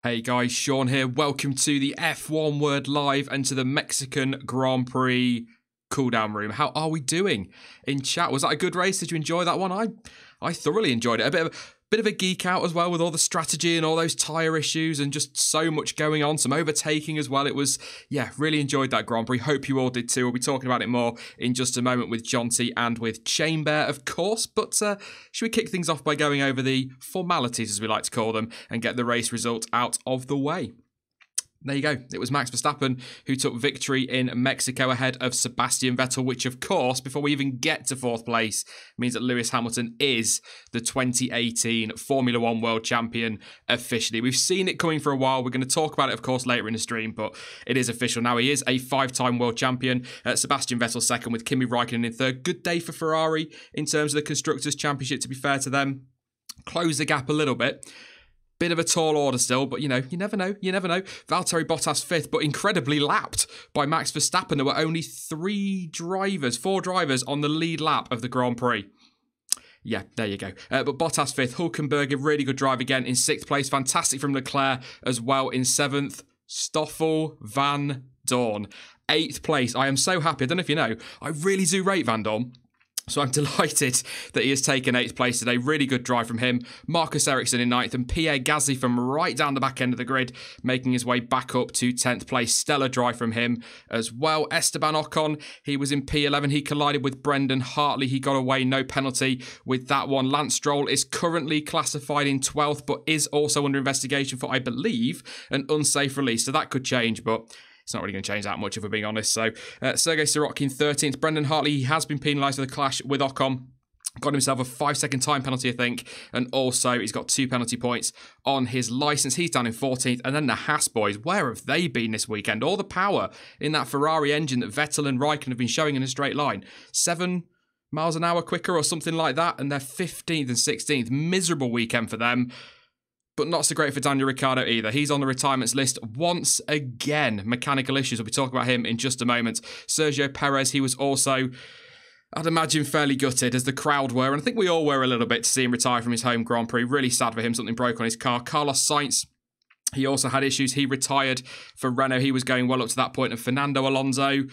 Hey guys, Sean here. Welcome to the F1 Word Live and to the Mexican Grand Prix cooldown room. How are we doing in chat? Was that a good race? Did you enjoy that one? I thoroughly enjoyed it. A bit of a geek out as well with all the strategy and all those tyre issues and just so much going on. Some overtaking as well. It was, really enjoyed that Grand Prix. Hope you all did too. We'll be talking about it more in just a moment with Jonty and with Chamber, of course. But should we kick things off by going over the formalities, as we like to call them, and get the race result out of the way? There you go. It was Max Verstappen who took victory in Mexico ahead of Sebastian Vettel, which, of course, before we even get to fourth place, means that Lewis Hamilton is the 2018 Formula One World Champion officially. We've seen it coming for a while. We're going to talk about it, of course, later in the stream, but it is official now. He is a five-time world champion. Sebastian Vettel second with Kimi Räikkönen in third. Good day for Ferrari in terms of the Constructors' Championship, to be fair to them. Close the gap a little bit. Bit of a tall order still, but you never know. Valtteri Bottas fifth, but incredibly lapped by Max Verstappen. There were only four drivers on the lead lap of the Grand Prix. Yeah, there you go. But Bottas fifth, Hülkenberg, a really good drive again in sixth place. Fantastic from Leclerc as well in seventh. Stoffel Van Dorn, eighth place. I am so happy. I don't know if you know, I really do rate Van Dorn. So I'm delighted that he has taken 8th place today. Really good drive from him. Marcus Ericsson in 9th and Pierre Gasly from right down the back end of the grid, making his way back up to 10th place. Stellar drive from him as well. Esteban Ocon, he was in P11. He collided with Brendan Hartley. He got away, no penalty with that one. Lance Stroll is currently classified in 12th, but is also under investigation for, I believe, an unsafe release. So that could change, but it's not really going to change that much if we're being honest. So Sergei Sirotkin in 13th. Brendan Hartley, he has been penalised for the clash with Ocon. Got himself a 5-second time penalty, I think. And also, he's got 2 penalty points on his licence. He's down in 14th. And then the Haas boys, where have they been this weekend? All the power in that Ferrari engine that Vettel and Raikkonen have been showing in a straight line. 7 miles an hour quicker or something like that. And they're 15th and 16th. Miserable weekend for them. But not so great for Daniel Ricciardo either. He's on the retirements list once again. Mechanical issues. We'll be talking about him in just a moment. Sergio Perez, he was also, I'd imagine, fairly gutted, as the crowd were. And I think we all were a little bit to see him retire from his home Grand Prix. Really sad for him. Something broke on his car. Carlos Sainz, he also had issues. He retired for Renault. He was going well up to that point. And Fernando Alonso,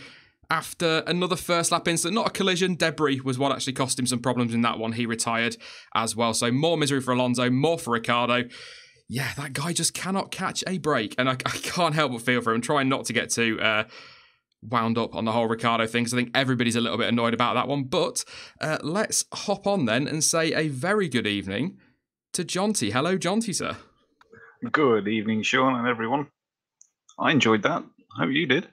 after another first lap incident, not a collision, debris was what actually cost him some problems in that one. He retired as well. So more misery for Alonso, more for Ricciardo. Yeah, that guy just cannot catch a break. And I can't help but feel for him. Trying not to get too wound up on the whole Ricciardo thing, because I think everybody's a little bit annoyed about that one. But let's hop on then and say a very good evening to Jonty. Hello, Jonty, sir. Good evening, Sean and everyone. I enjoyed that. Hope you did.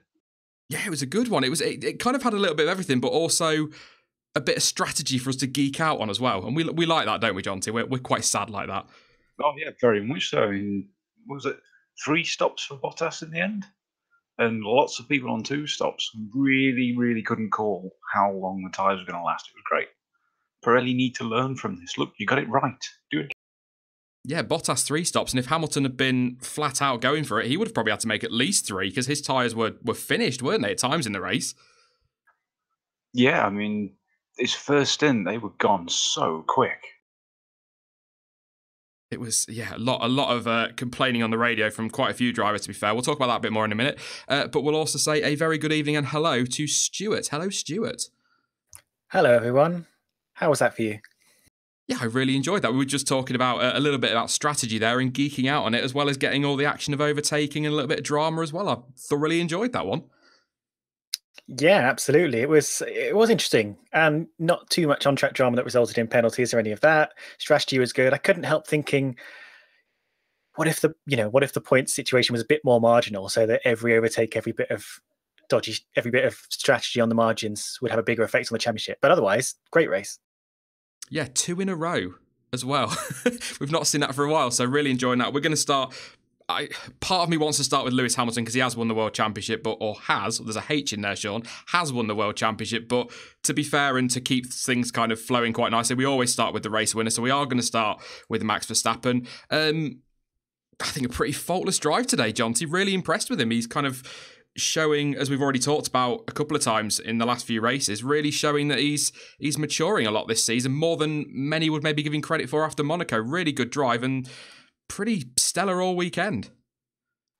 Yeah, it was a good one. It kind of had a little bit of everything, but also a bit of strategy for us to geek out on as well. And we like that, don't we, Jonty? We're quite sad like that. Oh, yeah, very much so. I mean, was it 3 stops for Bottas in the end? And lots of people on 2 stops really, really couldn't call how long the tyres were going to last. It was great. Pirelli need to learn from this. Look, you got it right. Do it. Yeah, Bottas 3 stops, and if Hamilton had been flat out going for it, he would have probably had to make at least 3, because his tyres were finished, weren't they, at times in the race? Yeah, I mean, his first stint, they were gone so quick. It was, a lot of complaining on the radio from quite a few drivers, to be fair. We'll talk about that a bit more in a minute. But we'll also say a very good evening and hello to Stuart. Hello, Stuart. Hello, everyone. How was that for you? Yeah, I really enjoyed that. We were just talking about a little bit about strategy there and geeking out on it, as well as getting all the action of overtaking and a little bit of drama as well. I thoroughly enjoyed that one. Yeah, absolutely. It was interesting, and not too much on-track drama that resulted in penalties or any of that. Strategy was good. I couldn't help thinking, what if the point situation was a bit more marginal, so that every overtake, every bit of strategy on the margins would have a bigger effect on the championship. But otherwise, great race. Yeah, 2 in a row as well. We've not seen that for a while, so really enjoying that. We're going to start. Part of me wants to start with Lewis Hamilton because he has won the World Championship, there's a H in there, Sean, has won the World Championship. But to be fair and to keep things kind of flowing quite nicely, we always start with the race winner. So we are going to start with Max Verstappen. I think a pretty faultless drive today, Jonty. Really impressed with him. He's kind of showing, as we've already talked about a couple of times in the last few races, really showing that he's maturing a lot this season, more than many would maybe give him credit for after Monaco. Really good drive and pretty stellar all weekend.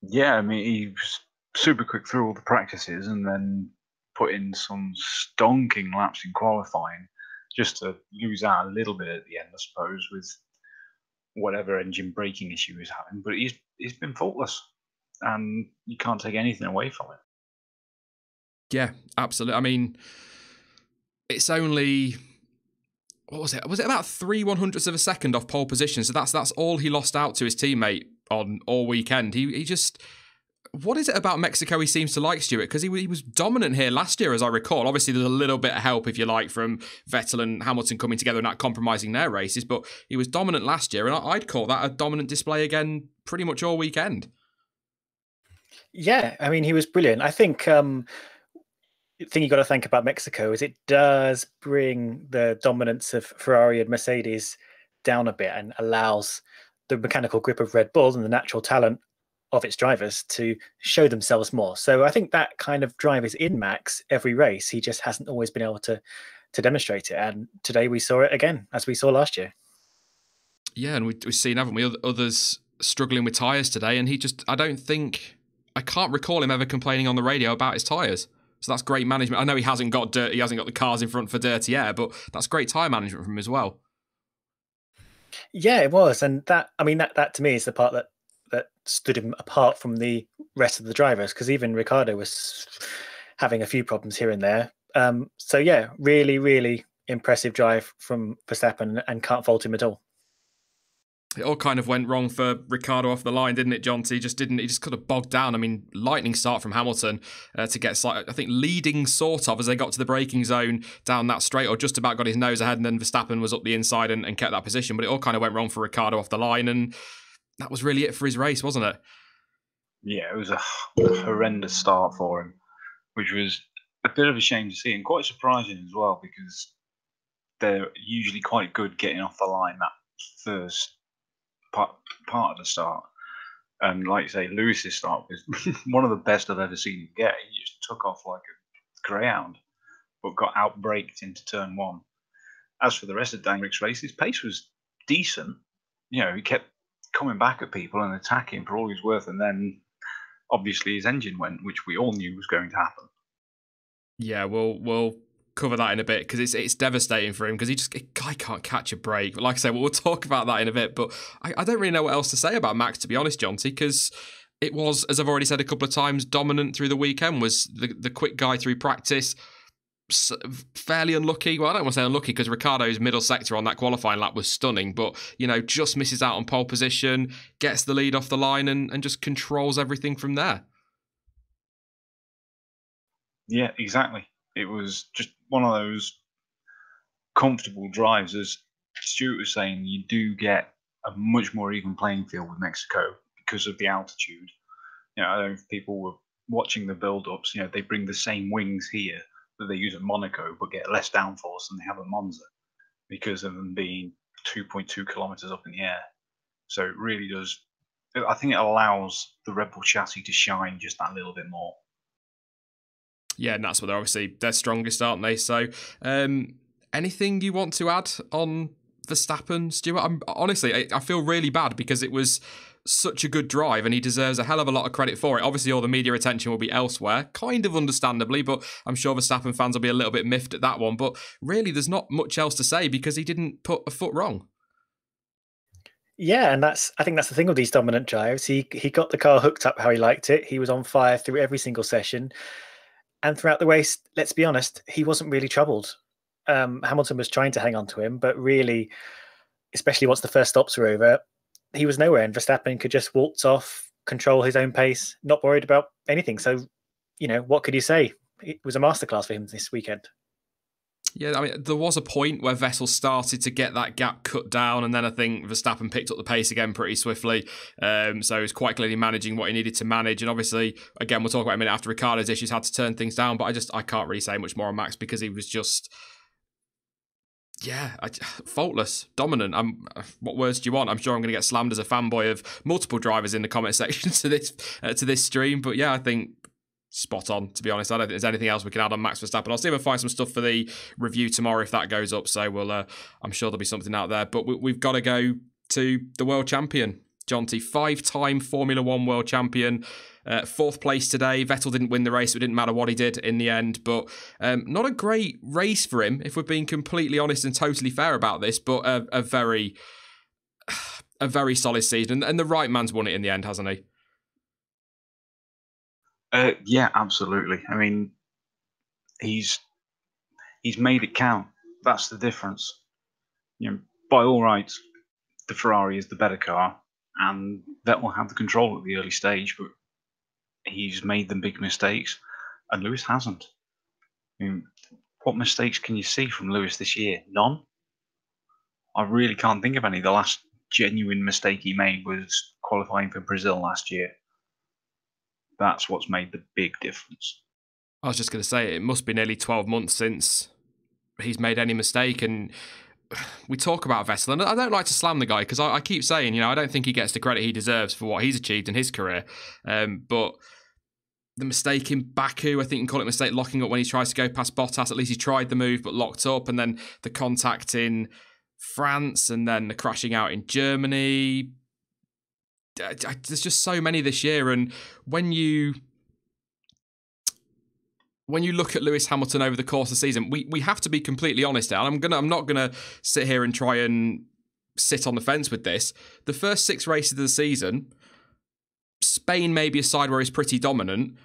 Yeah, I mean, he was super quick through all the practices and then put in some stonking laps in qualifying just to lose out a little bit at the end, I suppose, with whatever engine braking issue he's having. But he's been faultless, and you can't take anything away from it. Yeah, absolutely. I mean, it's only, what was it? Was it about 3/100ths of a second off pole position? So that's all he lost out to his teammate on all weekend. He just, what is it about Mexico he seems to like, Stuart? Because he was dominant here last year, as I recall. Obviously, there's a little bit of help, if you like, from Vettel and Hamilton coming together and not compromising their races, but he was dominant last year, and I'd call that a dominant display again pretty much all weekend. Yeah, I mean, he was brilliant. I think the thing you got to think about Mexico is it does bring the dominance of Ferrari and Mercedes down a bit and allows the mechanical grip of Red Bull and the natural talent of its drivers to show themselves more. So I think that kind of drive is in Max every race. He just hasn't always been able to demonstrate it. And today we saw it again, as we saw last year. Yeah, and we've seen, haven't we, others struggling with tyres today, and I can't recall him ever complaining on the radio about his tyres. So that's great management. I know he hasn't got the cars in front for dirty air, but that's great tyre management from him as well. Yeah, it was. And that to me is the part that stood him apart from the rest of the drivers, because even Ricciardo was having a few problems here and there. So yeah, really, really impressive drive from Verstappen, and can't fault him at all. It all kind of went wrong for Ricciardo off the line, didn't it, Jonty? He just could have bogged down. I mean, lightning start from Hamilton to get, I think, leading sort of as they got to the braking zone down that straight, or just about got his nose ahead, and then Verstappen was up the inside and kept that position. But it all kind of went wrong for Ricciardo off the line, and that was really it for his race, wasn't it? Yeah, it was a horrendous start for him, which was a bit of a shame to see, and quite surprising as well, because they're usually quite good getting off the line that first part of the start. And like you say, Lewis's start was one of the best I've ever seen him get. He just took off like a greyhound, but got out-braked into turn one. As for the rest of Dan Rick's race, his pace was decent. You know, he kept coming back at people and attacking for all he's worth, and then obviously his engine went, which we all knew was going to happen. Yeah, we'll cover that in a bit, because it's devastating for him, because guy can't catch a break. But like I say, we'll talk about that in a bit. But I don't really know what else to say about Max, to be honest, Jonty, because it was, as I've already said a couple of times, dominant through the weekend. Was the quick guy through practice. Fairly unlucky. Well, I don't want to say unlucky, because Ricciardo's middle sector on that qualifying lap was stunning, but, you know, just misses out on pole position, gets the lead off the line, and just controls everything from there. Yeah, exactly. It was just one of those comfortable drives. As Stuart was saying, you do get a much more even playing field with Mexico because of the altitude. You know, I don't know if people were watching the build-ups. You know, they bring the same wings here that they use at Monaco, but get less downforce than they have at Monza because of them being 2.2 kilometers up in the air. So it really does. I think it allows the Red Bull chassis to shine just that little bit more. Yeah, and that's what they're strongest, aren't they? So, anything you want to add on Verstappen, Stuart? Honestly, I feel really bad, because it was such a good drive and he deserves a hell of a lot of credit for it. Obviously, all the media attention will be elsewhere, kind of understandably, but I'm sure Verstappen fans will be a little bit miffed at that one. But really, there's not much else to say, because he didn't put a foot wrong. Yeah, and I think that's the thing with these dominant drives. He got the car hooked up how he liked it. He was on fire through every single session. And throughout the race, let's be honest, he wasn't really troubled. Hamilton was trying to hang on to him, but really, especially once the first stops were over, he was nowhere, and Verstappen could just waltz off, control his own pace, not worried about anything. So, you know, what could you say? It was a masterclass for him this weekend. Yeah, I mean, there was a point where Vettel started to get that gap cut down, and then I think Verstappen picked up the pace again pretty swiftly. So he was quite clearly managing what he needed to manage. And obviously, again, we'll talk about a minute after Ricciardo's issues, had to turn things down. But I can't really say much more on Max, because he was just, faultless, dominant. What words do you want? I'm sure I'm going to get slammed as a fanboy of multiple drivers in the comment section to this stream. But yeah, I think spot on, to be honest. I don't think there's anything else we can add on Max Verstappen. I'll see if I find some stuff for the review tomorrow if that goes up. So I'm sure there'll be something out there. But we've got to go to the world champion, Jonty, 5-time Formula One world champion. 4th place today. Vettel didn't win the race, so it didn't matter what he did in the end. But not a great race for him, if we're being completely honest and totally fair about this, but a very solid season. And the right man's won it in the end, hasn't he? Yeah, absolutely. I mean, he's made it count. That's the difference. You know, by all rights, the Ferrari is the better car, and Vettel had the control at the early stage, but he's made them big mistakes, and Lewis hasn't. I mean, what mistakes can you see from Lewis this year? None. I really can't think of any. The last genuine mistake he made was qualifying for Brazil last year. That's what's made the big difference. I was just going to say, it must be nearly 12 months since he's made any mistake, and we talk about Vettel, and I don't like to slam the guy because I keep saying, I don't think he gets the credit he deserves for what he's achieved in his career. But the mistake in Baku, I think you can call it a mistake, locking up when he tries to go past Bottas. At least he tried the move, but locked up. And then the contact in France, and then the crashing out in Germany. There's just so many this year. And when you look at Lewis Hamilton over the course of the season, we have to be completely honest now. And I'm not gonna sit here and try and sit on the fence with this. The first 6 races of the season, Spain maybe a side where he's pretty dominant.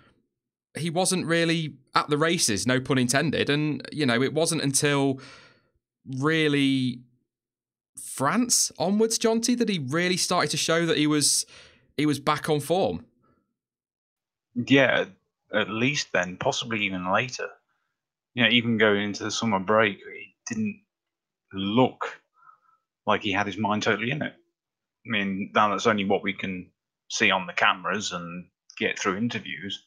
He wasn't really at the races, no pun intended. And it wasn't until really France onwards, Jonty, that he really started to show that he was back on form. Yeah, at least then, possibly even later. Even going into the summer break, he didn't look like he had his mind totally in it. I mean, now that's only what we can see on the cameras and get through interviews.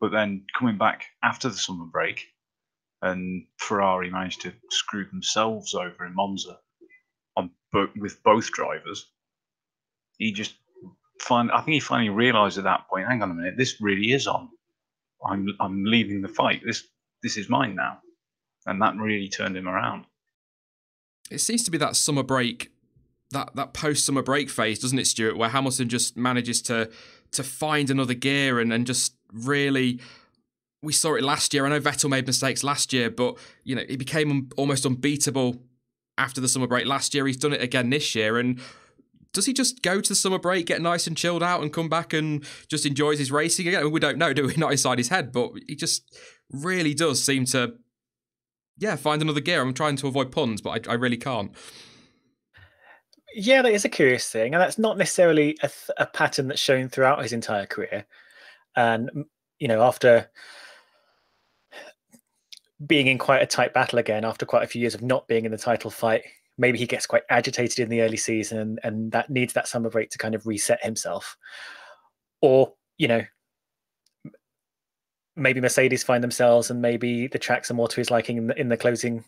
But then coming back after the summer break, and Ferrari managed to screw themselves over in Monza with both drivers, I think he finally realised at that point, hang on a minute, this really is on. I'm leaving the fight. This is mine now. And that really turned him around. It seems to be that summer break, that post-summer break phase, doesn't it, Stuart, where Hamilton just manages to find another gear and just really... We saw it last year. I know Vettel made mistakes last year, but he became almost unbeatable after the summer break last year. He's done it again this year. And does he just go to the summer break, get nice and chilled out, and come back and just enjoys his racing again? We don't know, do we? Not inside his head, but he just really does seem to, find another gear. I'm trying to avoid puns, but I really can't. Yeah, that is a curious thing, and that's not necessarily a pattern that's shown throughout his entire career. And after being in quite a tight battle again, after quite a few years of not being in the title fight, maybe he gets quite agitated in the early season, and that needs that summer break to kind of reset himself. Or, maybe Mercedes find themselves, and maybe the tracks are more to his liking in the closing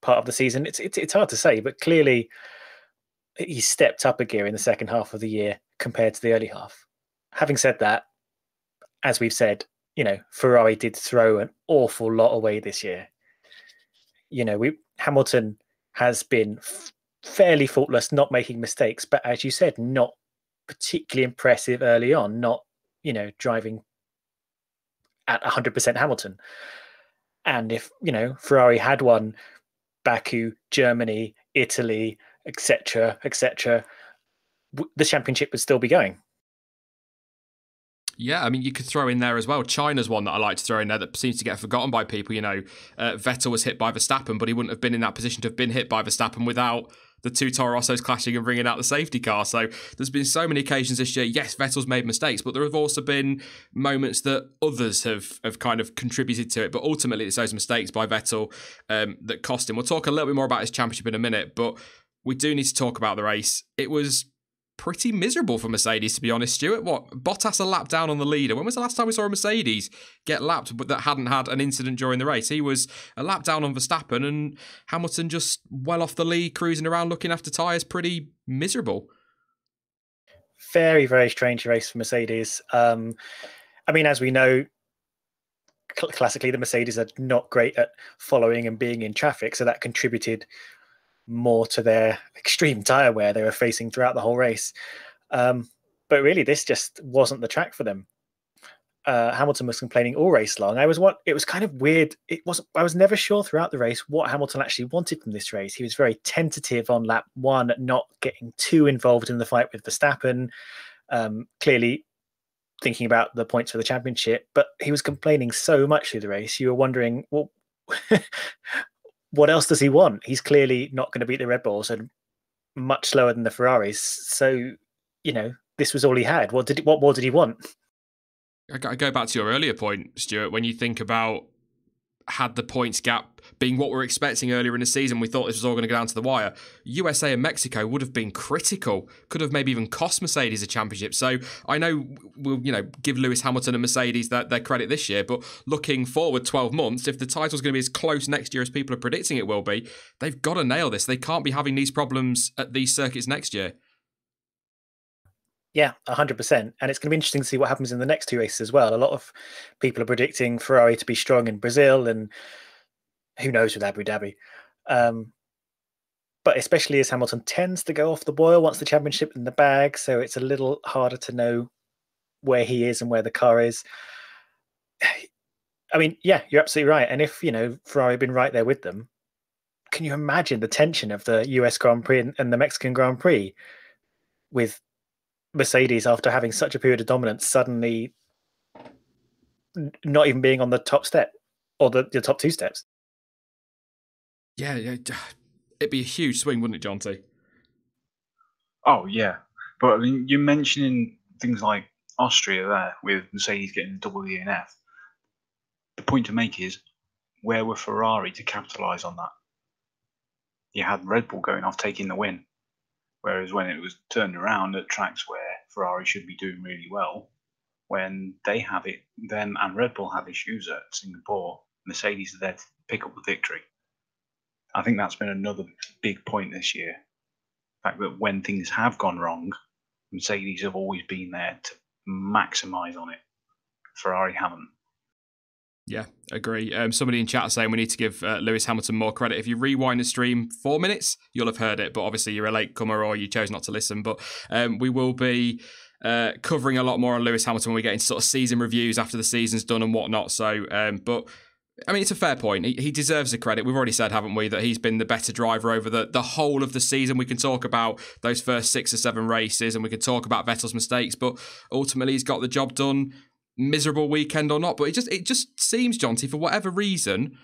part of the season. It's hard to say, but clearly he stepped up a gear in the second half of the year compared to the early half. Having said that, as we've said, Ferrari did throw an awful lot away this year. Hamilton has been fairly faultless, not making mistakes, but as you said, not particularly impressive early on, not, driving at 100% Hamilton. And if, Ferrari had won Baku, Germany, Italy, etc., the championship would still be going. Yeah, I mean, you could throw in there as well. China's one that I like to throw in there that seems to get forgotten by people. Vettel was hit by Verstappen, but he wouldn't have been in that position to have been hit by Verstappen without the two Toro Rossos clashing and bringing out the safety car. So there's been so many occasions this year. Yes, Vettel's made mistakes, but there have also been moments that others have kind of contributed to it. But ultimately, it's those mistakes by Vettel that cost him. We'll talk a little bit more about his championship in a minute, but we do need to talk about the race. It was pretty miserable for Mercedes, to be honest, Stuart. Bottas a lap down on the leader. When was the last time we saw a Mercedes get lapped but that hadn't had an incident during the race? He was a lap down on Verstappen, and Hamilton just well off the lead, cruising around looking after tyres, pretty miserable. Very, very strange race for Mercedes. As we know, classically the Mercedes are not great at following and being in traffic, so that contributed more to their extreme tyre wear they were facing throughout the whole race. But really, this just wasn't the track for them. Hamilton was complaining all race long. It was kind of weird. I was never sure throughout the race what Hamilton actually wanted from this race. He was very tentative on lap 1, not getting too involved in the fight with Verstappen. Clearly thinking about the points for the championship, but he was complaining so much through the race. You were wondering, well, what else does he want? He's clearly not going to beat the Red Bulls and much slower than the Ferraris. So, this was all he had. What more did he want? I go back to your earlier point, Stuart, when you think about had the points gap being what we're expecting earlier in the season, we thought this was all going to go down to the wire. USA and Mexico would have been critical, could have maybe even cost Mercedes a championship. So I know we'll give Lewis Hamilton and Mercedes their credit this year, but looking forward 12 months, if the title's going to be as close next year as people are predicting it will be, they've got to nail this. They can't be having these problems at these circuits next year. Yeah, 100%. And it's going to be interesting to see what happens in the next 2 races as well. A lot of people are predicting Ferrari to be strong in Brazil, and who knows with Abu Dhabi. But especially as Hamilton tends to go off the boil once the championship in the bag, so it's a little harder to know where he is and where the car is. I mean, yeah, you're absolutely right. And if, Ferrari had been right there with them, can you imagine the tension of the US Grand Prix and the Mexican Grand Prix with Mercedes, after having such a period of dominance, suddenly not even being on the top step or the top 2 steps? Yeah, it'd be a huge swing, wouldn't it, Jonty? Oh, yeah. But I mean, you're mentioning things like Austria there with Mercedes getting the double DNF. The point to make is, where were Ferrari to capitalise on that? You had Red Bull going off taking the win. Whereas when it was turned around at tracks where Ferrari should be doing really well, when they have it, them and Red Bull have issues at Singapore, Mercedes are there to pick up the victory. I think that's been another big point this year. The fact that when things have gone wrong, Mercedes have always been there to maximise on it. Ferrari haven't. Yeah, agree. Somebody in chat saying we need to give Lewis Hamilton more credit. If you rewind the stream 4 minutes, you'll have heard it, but obviously you're a latecomer or you chose not to listen. But we will be covering a lot more on Lewis Hamilton when we get into sort of season reviews after the season's done and whatnot. So, but I mean, it's a fair point. He deserves the credit. We've already said, haven't we, that he's been the better driver over the whole of the season. We can talk about those first 6 or 7 races and we can talk about Vettel's mistakes, but ultimately he's got the job done. Miserable weekend or not, but it just seems, Jonty, for whatever reason,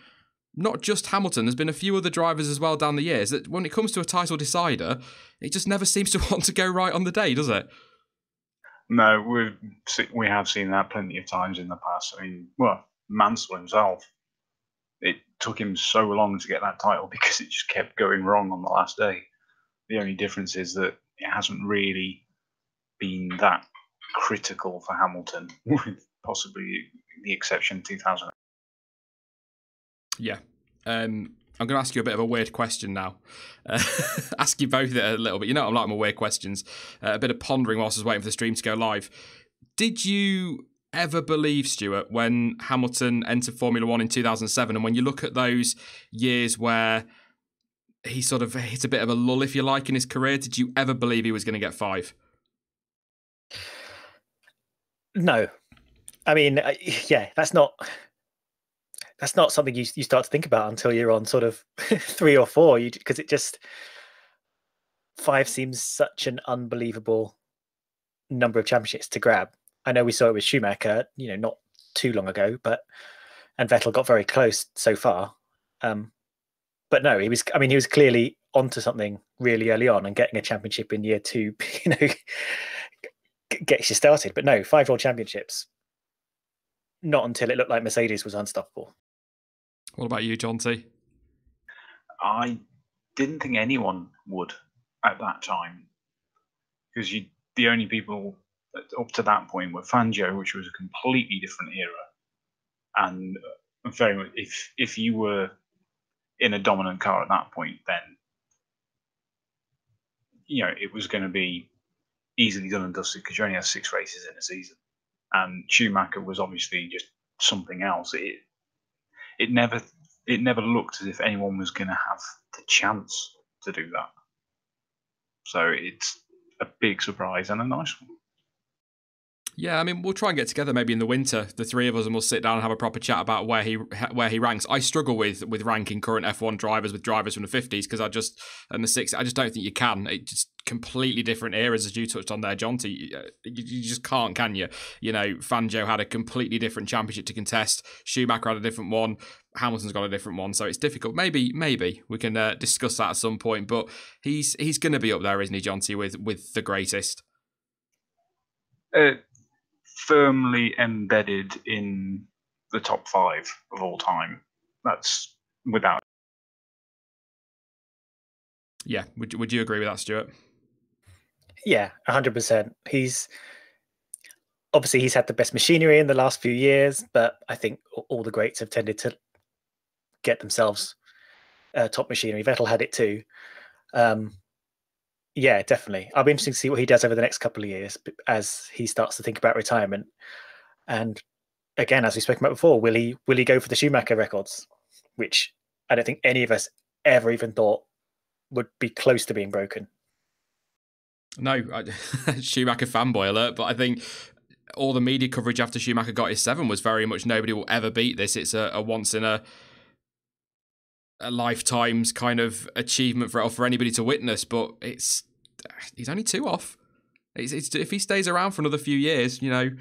not just Hamilton, there's been a few other drivers as well down the years, that when it comes to a title decider, it just never seems to want to go right on the day, does it? No, we have seen that plenty of times in the past. I mean, well, Mansell himself, it took him so long to get that title because it just kept going wrong on the last day. The only difference is that it hasn't really been that critical for Hamilton, with possibly the exception of 2000. Yeah. I'm going to ask you a bit of a weird question now. Ask you both a little bit. I'm like my weird questions. A bit of pondering whilst I was waiting for the stream to go live. Did you ever believe, Stuart, when Hamilton entered Formula One in 2007, and when you look at those years where he sort of hit a bit of a lull, if you like, in his career, did you ever believe he was going to get 5? No, I mean, yeah, that's not something you start to think about until you're on sort of 3 or 4, because it just 5 seems such an unbelievable number of championships to grab. I know we saw it with Schumacher, not too long ago, and Vettel got very close so far. But no, he was clearly onto something really early on, and getting a championship in year 2, gets you started. But no, 5 world championships, not until it looked like Mercedes was unstoppable. What about you, Jonty? I didn't think anyone would at that time, because the only people up to that point were Fangio, which was a completely different era, and very much if you were in a dominant car at that point, then it was going to be easily done and dusted because you only had 6 races in a season. And Schumacher was obviously just something else. It never looked as if anyone was going to have the chance to do that. So a big surprise and a nice one. Yeah, I mean, we'll try and get together maybe in the winter, the three of us, and we'll sit down and have a proper chat about where he ranks. I struggle with ranking current F1 drivers with drivers from the 50s because and the 60s. I just don't think you can. It's just completely different eras, as you touched on there, Jonty. You just can't, can you? You know, Fangio had a completely different championship to contest. Schumacher had a different one. Hamilton's got a different one, so it's difficult. Maybe we can discuss that at some point. But he's going to be up there, isn't he, Jonty, with the greatest? Firmly embedded in the top 5 of all time. That's without. Yeah, would you agree with that, Stuart? Yeah, 100%. He's had the best machinery in the last few years, but I think all the greats have tended to get themselves top machinery. Vettel had it too. Yeah, definitely. I'll be interested to see what he does over the next couple of years as he starts to think about retirement. And again, as we spoke about before, will he go for the Schumacher records, which I don't think any of us ever even thought would be close to being broken. No, Schumacher fanboy alert, but I think all the media coverage after Schumacher got his 7 was very much nobody will ever beat this. It's a once in a lifetime's kind of achievement for anybody to witness, but he's only 2 off. It's if he stays around for another few years, you know,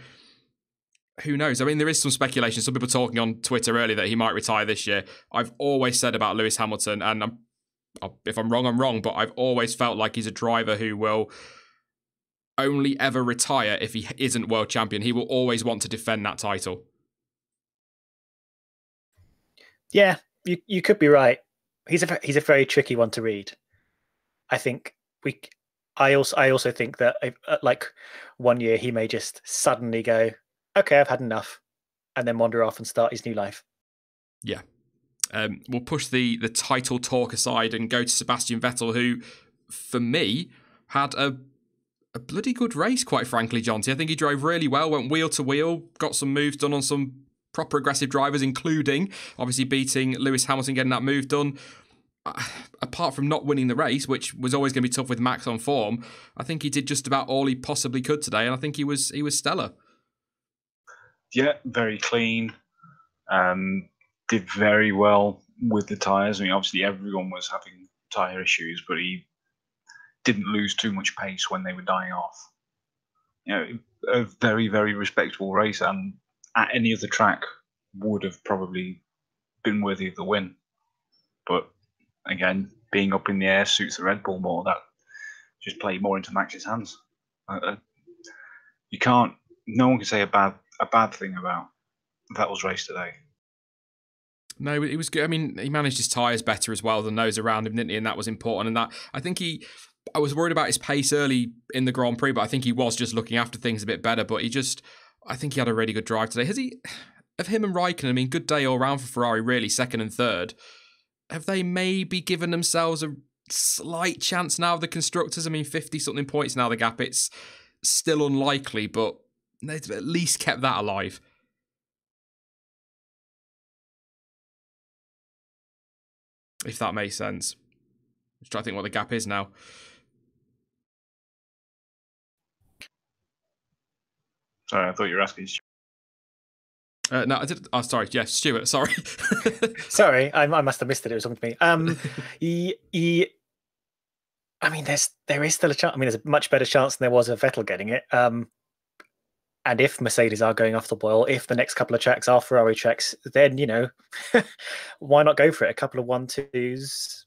who knows? I mean, there is some speculation. Some people talking on Twitter earlier that he might retire this year. I've always said about Lewis Hamilton, and if I'm wrong, I'm wrong, but I've always felt like he's a driver who will only ever retire if he isn't world champion. He will always want to defend that title. Yeah, you could be right. He's a very tricky one to read. I think I also think that like one year he may just suddenly go, okay, I've had enough, and then wander off and start his new life. Yeah. We'll push the title talk aside and go to Sebastian Vettel, who, for me, had a bloody good race, quite frankly, Jonty. I think he drove really well, went wheel to wheel, got some moves done on some proper aggressive drivers, including, obviously, beating Lewis Hamilton, getting that move done. Apart from not winning the race, which was always going to be tough with Max on form, I think he did just about all he possibly could today, and I think he was stellar. Yeah, very clean. Did very well with the tyres. I mean, obviously everyone was having tyre issues, but he didn't lose too much pace when they were dying off. You know, a very, very respectable race, and at any other track would have probably been worthy of the win. But again, being up in the air suits the Red Bull more. That just played more into Max's hands. No one can say a bad thing about Vettel's race today. No, it was good. I mean, he managed his tyres better as well than those around him, didn't he? And that was important. And that, I think I was worried about his pace early in the Grand Prix, but I think he was just looking after things a bit better. But I think he had a really good drive today. Of him and Raikkonen, I mean, good day all round for Ferrari, really, 2nd and 3rd. Have they maybe given themselves a slight chance now of the constructors? I mean, 50-something points now, the gap. It's still unlikely, but they've at least kept that alive. If that makes sense. Just trying to think what the gap is now. Sorry, I thought you were asking. No, I did. Oh, sorry. Yeah, Stuart. Sorry. Sorry, I must have missed it. It was something to me. I mean, there is still a chance. I mean, there's a much better chance than there was of Vettel getting it. And if Mercedes are going off the boil, if the next couple of tracks are Ferrari tracks, then, you know, why not go for it? A couple of 1-2s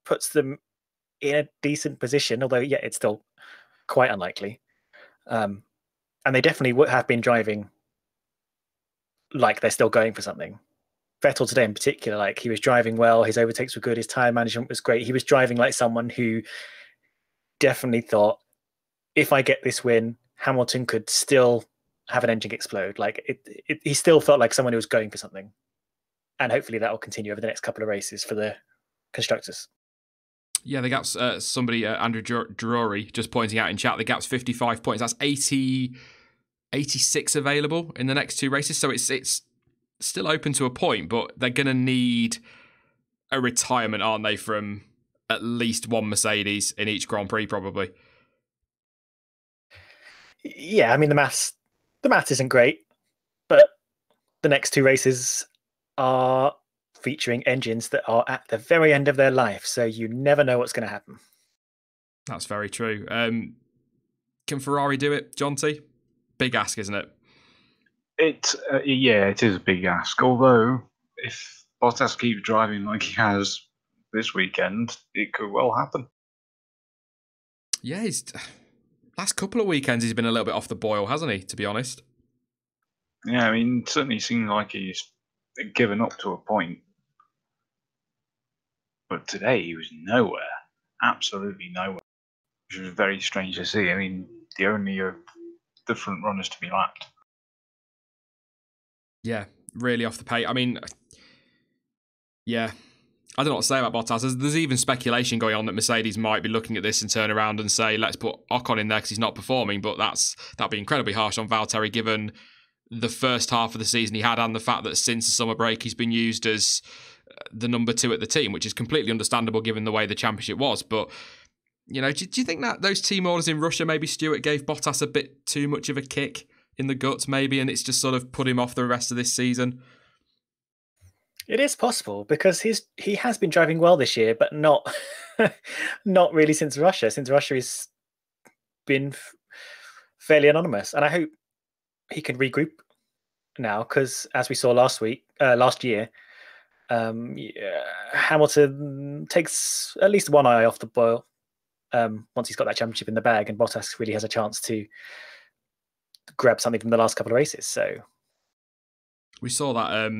puts them in a decent position, although, yeah, it's still quite unlikely. And they definitely have been driving like they're still going for something. Vettel today in particular, like, he was driving well, his overtakes were good, his tyre management was great. He was driving like someone who definitely thought, if I get this win, Hamilton could still have an engine explode. Like, he still felt like someone who was going for something. And hopefully that will continue over the next couple of races for the constructors. Yeah, the gap's somebody, Andrew Drury, just pointing out in chat, the gap's 55 points. That's 86 available in the next 2 races. So it's still open to a point, but they're going to need a retirement, aren't they, from at least one Mercedes in each Grand Prix, probably. Yeah, I mean the maths isn't great, but the next two races are featuring engines that are at the very end of their life, so you never know what's going to happen. That's very true. Can Ferrari do it, Jonty? Big ask, isn't it? It is a big ask. Although, if Bottas keeps driving like he has this weekend, it could well happen. Yeah, last couple of weekends he's been a little bit off the boil, hasn't he? To be honest. Yeah, I mean, it certainly seems like he's given up to a point. But today he was nowhere, absolutely nowhere, which was very strange to see. I mean, the only of the front runners to be lapped. Yeah, really off the pace. I mean, yeah, I don't know what to say about Bottas. There's even speculation going on that Mercedes might be looking at this and turn around and say, let's put Ocon in there because he's not performing. But that'd be incredibly harsh on Valtteri, given the first half of the season he had and the fact that since the summer break he's been used as the number 2 at the team, which is completely understandable given the way the championship was. But, you know, do you think that those team orders in Russia, maybe Stewart gave Bottas a bit too much of a kick in the guts, maybe, and it's just sort of put him off the rest of this season? It is possible because he has been driving well this year, but not not really since Russia. Since Russia, he's been fairly anonymous, and I hope he can regroup now because, as we saw last year, Hamilton takes at least one eye off the boil once he's got that championship in the bag, and Bottas really has a chance to grab something from the last couple of races. So we saw that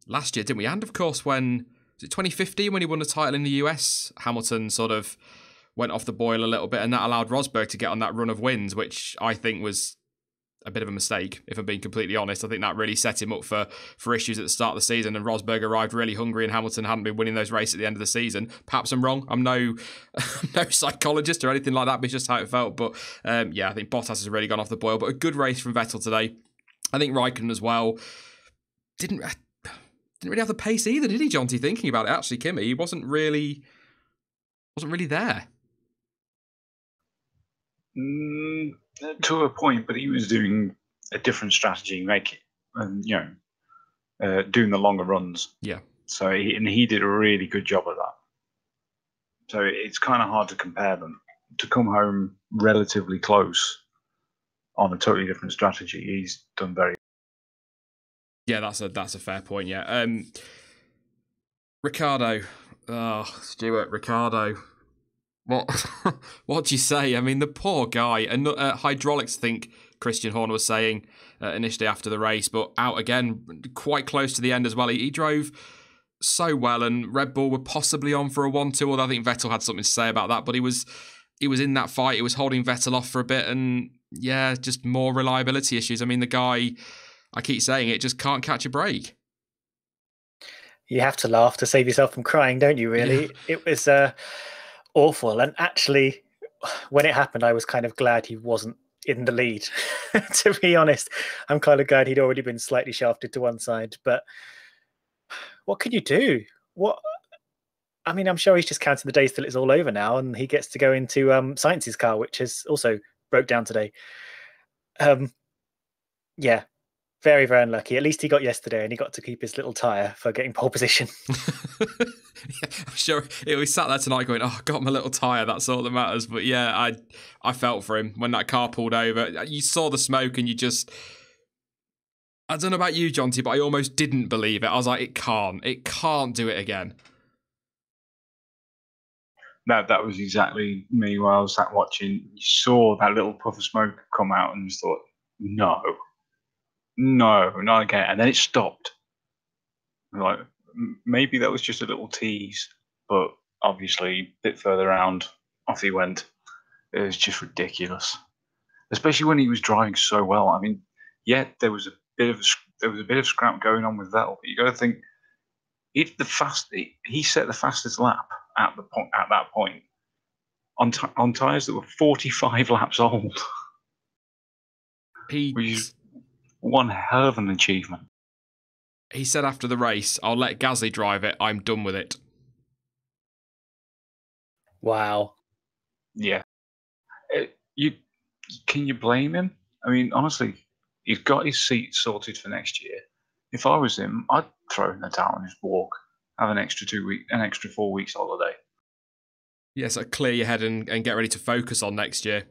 last year, didn't we? And of course, when was it 2015 when he won the title in the US, Hamilton sort of went off the boil a little bit, and that allowed Rosberg to get on that run of wins, which I think was a bit of a mistake, if I'm being completely honest. I think that really set him up for issues at the start of the season, and Rosberg arrived really hungry, and Hamilton hadn't been winning those races at the end of the season. Perhaps I'm wrong. I'm no psychologist or anything like that, but it's just how it felt. But yeah, I think Bottas has really gone off the boil. But a good race from Vettel today. I think Raikkonen as well didn't really have the pace either, did he, Jonty? Thinking about it, actually, Kimmy, he wasn't really there. To a point, but he was doing a different strategy, doing the longer runs. Yeah. So he did a really good job of that. So it's kind of hard to compare them. To come home relatively close on a totally different strategy, he's done very. Yeah, that's a fair point. Yeah, Ricardo, Stewart, Ricardo. What do you say? I mean, the poor guy. And hydraulics, I think Christian Horner was saying initially after the race, but out again, quite close to the end as well. He drove so well, and Red Bull were possibly on for a 1-2. Although I think Vettel had something to say about that, but he was in that fight. He was holding Vettel off for a bit, and yeah, just more reliability issues. I mean, the guy, I keep saying it, just can't catch a break. You have to laugh to save yourself from crying, don't you? Really, yeah. It was awful. And actually, when it happened, I was kind of glad he wasn't in the lead. To be honest, I'm kind of glad he'd already been slightly shafted to one side. But what can you do? I mean, I'm sure he's just counting the days till it's all over now, and he gets to go into Sainz's car, which has also broke down today. Yeah, very, very unlucky. At least he got yesterday, and he got to keep his little tyre for getting pole position. Yeah, I'm sure he sat there tonight going, I got my little tyre, that's all that matters. But yeah, I felt for him when that car pulled over. You saw the smoke and you just... I don't know about you, Jonty, but I almost didn't believe it. I was like, it can't do it again. That was exactly me while I was sat watching. You saw that little puff of smoke come out and just thought, no, not again. And then it stopped. Like, maybe that was just a little tease, but obviously a bit further around, off he went. It was just ridiculous, especially when he was driving so well. I mean, yeah, there was a bit of scrap going on with Vettel, but you got to think he set the fastest lap at that point on tyres that were 45 laps old. Which is one hell of an achievement. He said after the race, I'll let Gasly drive it. I'm done with it. Wow. Yeah. Can you blame him? I mean, honestly, he's got his seat sorted for next year. If I was him, I'd throw in the towel and just walk, have an extra 4 weeks holiday. Yeah, so clear your head and get ready to focus on next year.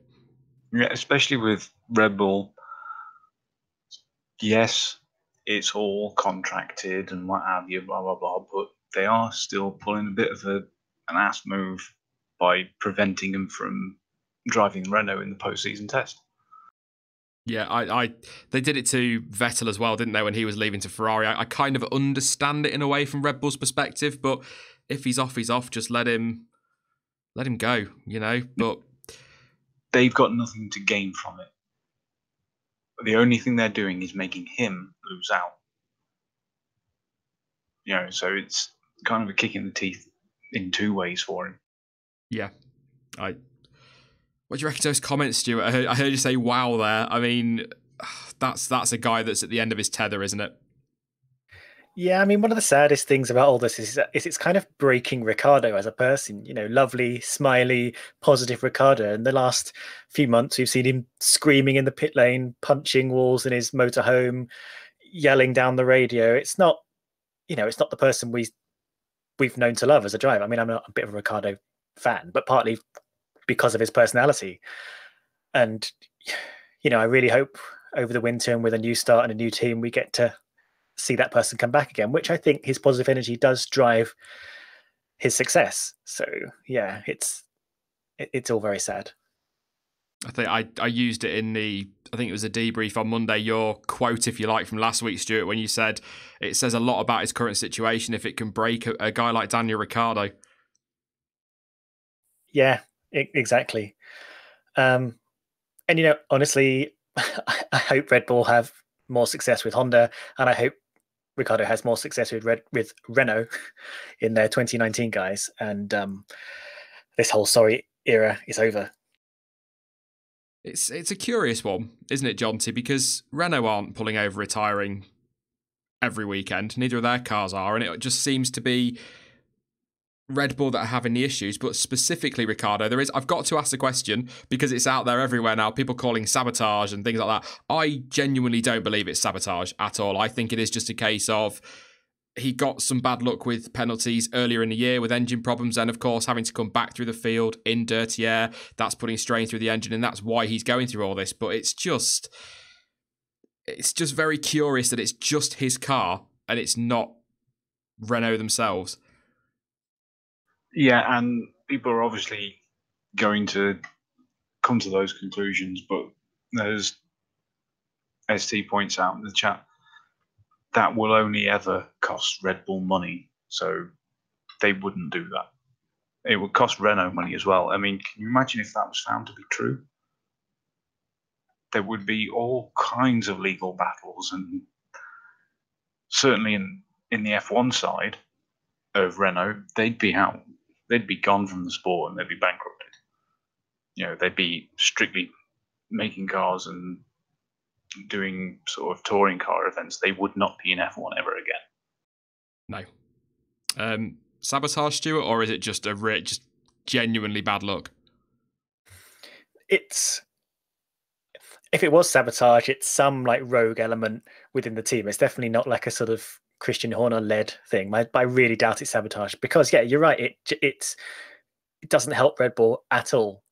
Yeah, especially with Red Bull. Yes, it's all contracted and what have you, blah, blah, blah, but they are still pulling a bit of an ass move by preventing him from driving Renault in the postseason test. Yeah, they did it to Vettel as well, didn't they, when he was leaving to Ferrari? I kind of understand it in a way from Red Bull's perspective, but if he's off, he's off. Just let him go, you know. But they've got nothing to gain from it. The only thing they're doing is making him lose out. You know, so it's kind of a kick in the teeth in two ways for him. Yeah, what do you reckon to those comments, Stuart? I heard you say "wow" there. I mean, that's a guy that's at the end of his tether, isn't it? Yeah, I mean, one of the saddest things about all this is it's kind of breaking Ricardo as a person. You know, lovely, smiley, positive Ricardo. In the last few months, we've seen him screaming in the pit lane, punching walls in his motorhome, yelling down the radio. It's not, it's not the person we've known to love as a driver. I mean, I'm not a bit of a Ricardo fan, but partly because of his personality. And, I really hope over the winter and with a new start and a new team, we get to see that person come back again, which I think his positive energy does drive his success. So yeah, it's all very sad. I think I used it in I think it was a debrief on Monday, your quote, if you like, from last week, Stuart, when you said it says a lot about his current situation if it can break a guy like Daniel Ricciardo. Yeah, exactly. And honestly, I hope Red Bull have more success with Honda, and I hope Ricciardo has more success with Renault in their 2019 guys, and this whole sorry era is over. It's a curious one, isn't it, Jonty? Because Renault aren't pulling over retiring every weekend. Neither of their cars are, and it just seems to be Red Bull that are having the issues, but specifically Ricciardo. I've got to ask the question because it's out there everywhere now, people calling sabotage and things like that. I genuinely don't believe it's sabotage at all. I think it is just a case of he got some bad luck with penalties earlier in the year with engine problems, and of course having to come back through the field in dirty air. That's putting strain through the engine, and that's why he's going through all this. But it's just very curious that it's just his car and it's not Renault themselves. Yeah, and people are obviously going to come to those conclusions, but as ST points out in the chat, that will only ever cost Red Bull money, so they wouldn't do that. It would cost Renault money as well. I mean, can you imagine if that was found to be true? There would be all kinds of legal battles, and certainly in the F1 side of Renault, they'd be out. They'd be gone from the sport and they'd be bankrupted. They'd be strictly making cars and doing sort of touring car events. They would not be in F1 ever again. No. Sabotage, Stuart, or is it just just genuinely bad luck? If it was sabotage, it's some like rogue element within the team. It's definitely not like a sort of Christian Horner-led thing. I really doubt it's sabotage because, yeah, you're right. It doesn't help Red Bull at all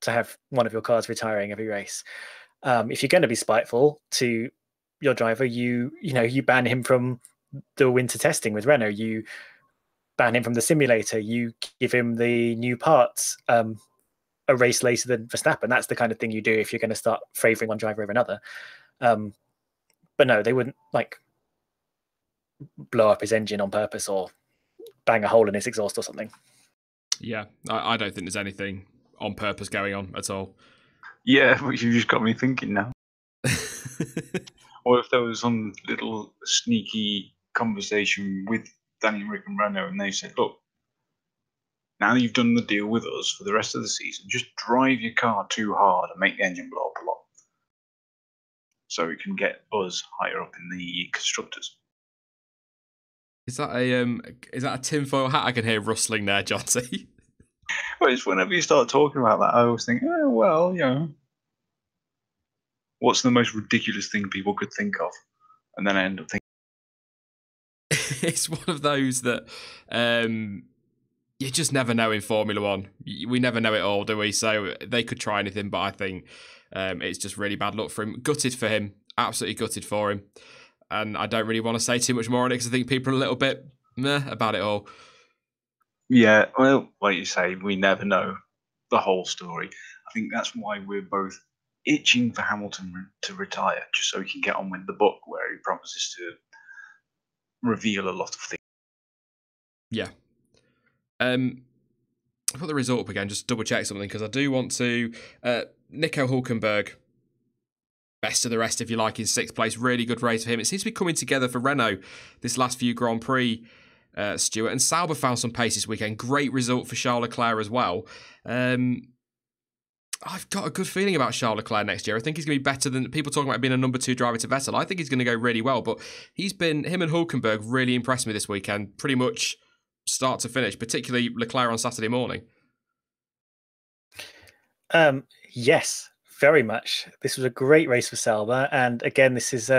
to have one of your cars retiring every race. If you're going to be spiteful to your driver, you ban him from the winter testing with Renault. You ban him from the simulator. You give him the new parts a race later than Verstappen. That's the kind of thing you do if you're going to start favouring one driver over another. But no, they wouldn't blow up his engine on purpose or bang a hole in his exhaust or something. Yeah, I don't think there's anything on purpose going on at all. Yeah, but you just got me thinking now. Or if there was some little sneaky conversation with Danny, Rick and Renault and they said, look, now you've done the deal with us for the rest of the season, just drive your car too hard and make the engine blow up a lot so it can get us higher up in the constructors. Is that a tinfoil hat I can hear rustling there, Jonty? Well, it's whenever you start talking about that, I always think, oh, well, what's the most ridiculous thing people could think of? And then I end up thinking. It's one of those that you just never know in Formula One. We never know it all, do we? So they could try anything, but I think it's just really bad luck for him. Gutted for him. Absolutely gutted for him. And I don't really want to say too much more on it because I think people are a little bit meh about it all. Yeah, well, like you say, we never know the whole story. I think that's why we're both itching for Hamilton to retire, just so he can get on with the book where he promises to reveal a lot of things. Yeah. I'll put the result up again, just double check something, because I do want to. Nico Hulkenberg, best of the rest, if you like, in 6th place. Really good race for him. It seems to be coming together for Renault this last few Grand Prix, Stuart. And Sauber found some pace this weekend. Great result for Charles Leclerc as well. I've got a good feeling about Charles Leclerc next year. I think he's going to be better than people talking about being a number 2 driver to Vettel. I think he's going to go really well, but him and Hulkenberg really impressed me this weekend, pretty much start to finish, particularly Leclerc on Saturday morning. Yes, very much. This was a great race for Sauber, and again, this is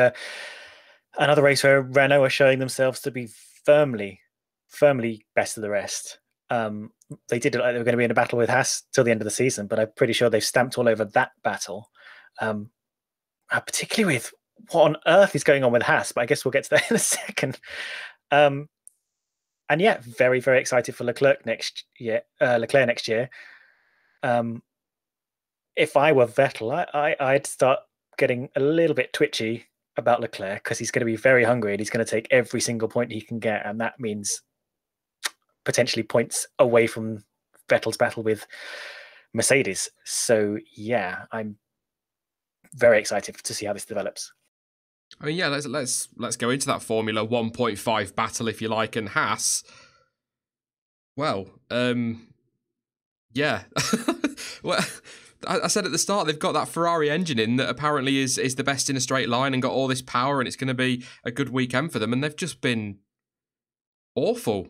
another race where Renault are showing themselves to be firmly best of the rest. They did it like they were going to be in a battle with Haas till the end of the season, but I'm pretty sure they've stamped all over that battle. Particularly with what on earth is going on with Haas, but I guess we'll get to that in a second. And yeah, very, very excited for Leclerc next year. If I were Vettel, I'd start getting a little bit twitchy about Leclerc because he's going to be very hungry and he's going to take every single point he can get, and that means potentially points away from Vettel's battle with Mercedes. So yeah, I'm very excited to see how this develops. I mean, yeah, let's go into that Formula 1.5 battle, if you like, and Haas. Well, yeah. Well, I said at the start, they've got that Ferrari engine in that apparently is the best in a straight line and got all this power, and it's going to be a good weekend for them, and they've just been awful.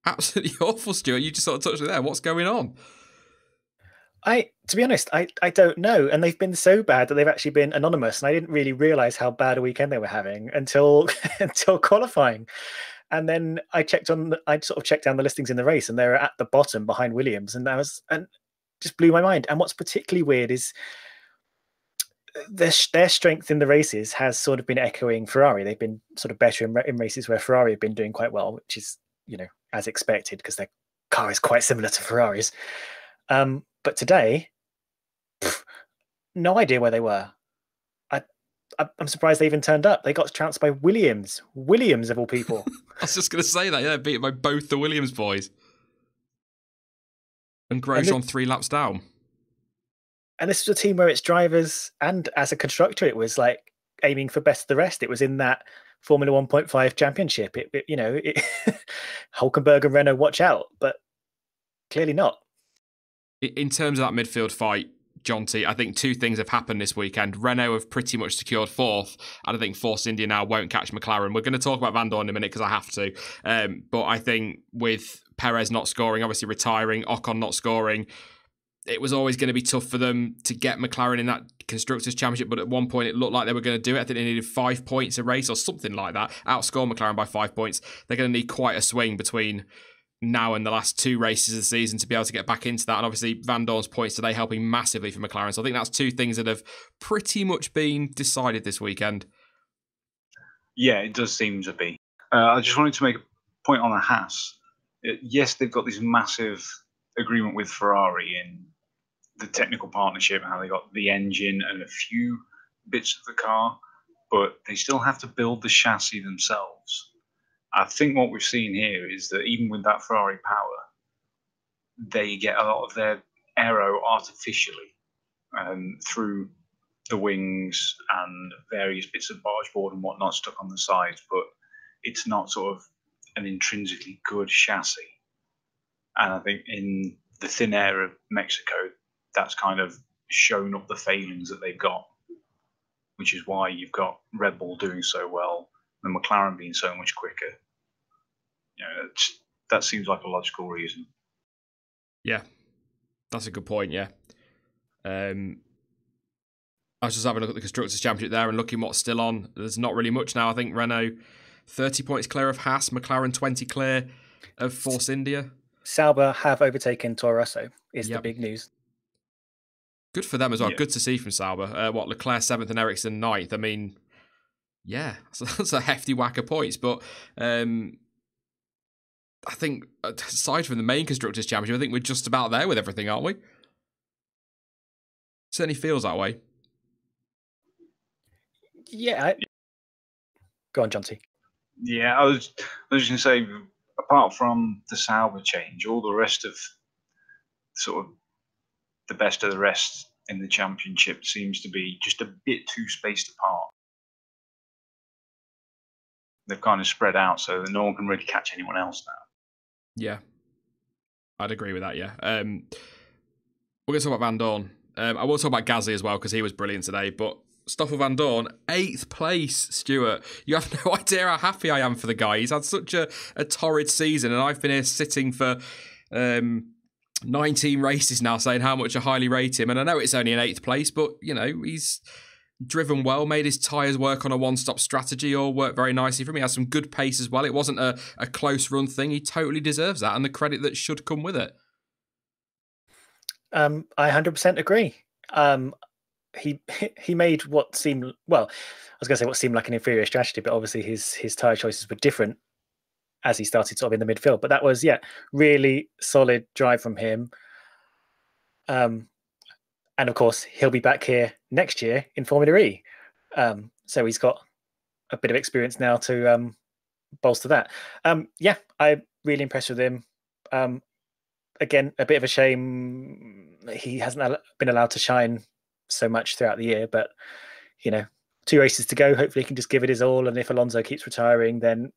Absolutely awful, Stuart. You just sort of touched it there. What's going on? To be honest, I don't know. And they've been so bad that they've actually been anonymous. And I didn't really realize how bad a weekend they were having until qualifying. And then I sort of checked down the listings in the race, and they're at the bottom behind Williams. And just blew my mind. And what's particularly weird is their strength in the races has sort of been echoing Ferrari. They've been sort of better in races where Ferrari have been doing quite well, which is, as expected because their car is quite similar to Ferrari's. But today, no idea where they were. I'm surprised they even turned up. They got trounced by Williams. Williams, of all people. I was just going to say that. Yeah, beaten by both the Williams boys. And Grosjean 3 laps down. And this was a team where its drivers and as a constructor, it was like aiming for best of the rest. It was in that Formula 1.5 championship. Hulkenberg and Renault, watch out, but clearly not. In terms of that midfield fight, Jonty, I think 2 things have happened this weekend. Renault have pretty much secured 4th, and I think Force India now won't catch McLaren. We're going to talk about Van Dorn in a minute because I have to. But I think with Perez not scoring, obviously retiring, Ocon not scoring, it was always going to be tough for them to get McLaren in that Constructors' Championship, but at one point it looked like they were going to do it. I think they needed 5 points a race or something like that, outscore McLaren by 5 points. They're going to need quite a swing between now and the last 2 races of the season to be able to get back into that. And obviously Van Dorn's points today helping massively for McLaren. So I think that's 2 things that have pretty much been decided this weekend. Yeah, it does seem to be. I just wanted to make a point on the Haas. Yes, they've got this massive agreement with Ferrari in the technical partnership, how they got the engine and a few bits of the car, but they still have to build the chassis themselves. I think what we've seen here is that even with that Ferrari power, they get a lot of their aero artificially through the wings and various bits of barge board and whatnot stuck on the sides, but it's not sort of an intrinsically good chassis. And I think in the thin air of Mexico, that's kind of shown up the failings that they've got, which is why you've got Red Bull doing so well and McLaren being so much quicker. That seems like a logical reason. Yeah, that's a good point, yeah. I was just having a look at the Constructors' Championship there and looking what's still on. There's not really much now. I think Renault 30 points clear of Haas, McLaren 20 clear of Force India. Sauber have overtaken Toro Rosso, is the big news. Good for them as well. Yeah. Good to see from Sauber. Leclerc 7th and Ericsson 9th. I mean, yeah, so that's a hefty whack of points. But I think, aside from the main Constructors' Championship, I think we're just about there with everything, aren't we? Certainly feels that way. Yeah. Go on, Jonty. Yeah, I was just going to say, apart from the Sauber change, all the rest of sort of the best of the rest in the championship seems to be just a bit too spaced apart. They've kind of spread out so that no one can really catch anyone else now. Yeah, I'd agree with that, yeah. We're going to talk about Van Dorn. I will talk about Gasly as well because he was brilliant today, but Stoffel Van Dorn, 8th place, Stuart. You have no idea how happy I am for the guy. He's had such a torrid season, and I've been here sitting for 19 races now saying how much I highly rate him. And I know it's only an 8th place, but, you know, he's driven well, made his tyres work on a one-stop strategy, all worked very nicely for him. He has some good pace as well. It wasn't a close run thing. He totally deserves that and the credit that should come with it. I 100% agree. He made what seemed, well, I was going to say what seemed like an inferior strategy, but obviously his tyre choices were different as he started sort of in the midfield. But that was, really solid drive from him. And of course, he'll be back here next year in Formula E. So he's got a bit of experience now to bolster that. I'm really impressed with him. Again, a bit of a shame he hasn't been allowed to shine so much throughout the year, but 2 races to go. Hopefully he can just give it his all, and if Alonso keeps retiring, then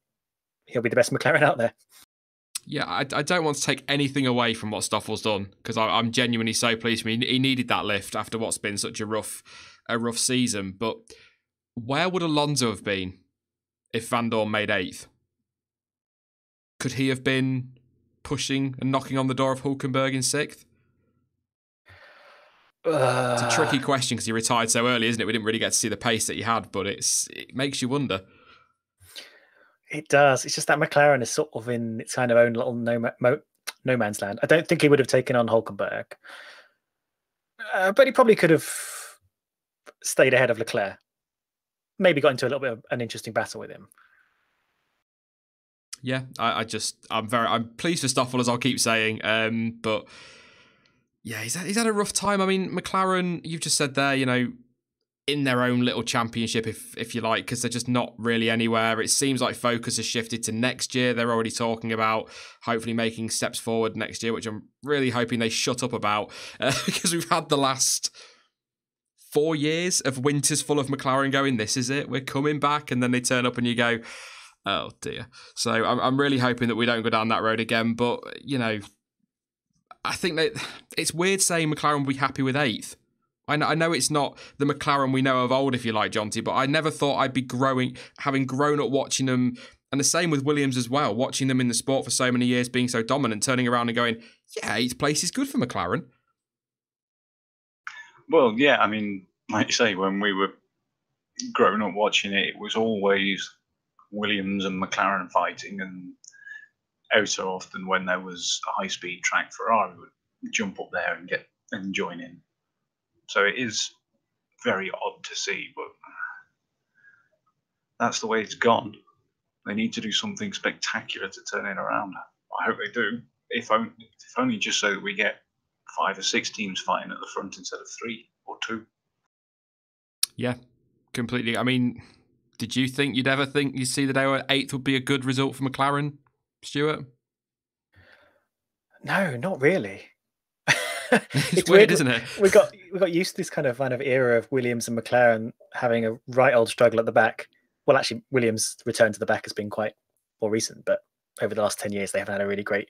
he'll be the best McLaren out there. Yeah, I don't want to take anything away from what Stoffel's done because I'm genuinely so pleased with him. He needed that lift after what's been such a rough season. But where would Alonso have been if Van Dorn made 8th? Could he have been pushing and knocking on the door of Hulkenberg in 6th? It's a tricky question because he retired so early, isn't it? We didn't really get to see the pace that he had, but it makes you wonder. It does. It's just that McLaren is sort of in its kind of own little no man's land. I don't think he would have taken on Hulkenberg, but he probably could have stayed ahead of Leclerc. Maybe got into a little bit of an interesting battle with him. Yeah, I'm pleased for Stoffel, as I'll keep saying. But yeah, he's had a rough time. I mean, McLaren, you've just said there, in their own little championship, if you like, because they're just not really anywhere. It seems like focus has shifted to next year. They're already talking about hopefully making steps forward next year, which I'm really hoping they shut up about because we've had the last 4 years of winters full of McLaren going, this is it, we're coming back, and then they turn up and you go, oh dear. So I'm really hoping that we don't go down that road again. But, I think that it's weird saying McLaren will be happy with 8th. I know it's not the McLaren we know of old, if you like, Jonty, but I never thought I'd be having grown up watching them, and the same with Williams as well, watching them in the sport for so many years, being so dominant, turning around and going, yeah, 8th place is good for McLaren. Well, yeah, I mean, like you say, when we were growing up watching it, it was always Williams and McLaren fighting, and ever so often when there was a high-speed track, Ferrari would jump up there and join in. So it is very odd to see, but that's the way it's gone. They need to do something spectacular to turn it around. I hope they do, if only just so that we get 5 or 6 teams fighting at the front instead of 3 or 2. Yeah, completely. I mean, did you think you'd see the day where 8th would be a good result for McLaren, Stuart? No, not really. It's weird, isn't it? We got used to this kind of era of Williams and McLaren having a right old struggle at the back. Well, actually, Williams' return to the back has been quite more recent, but over the last 10 years, they haven't had a really great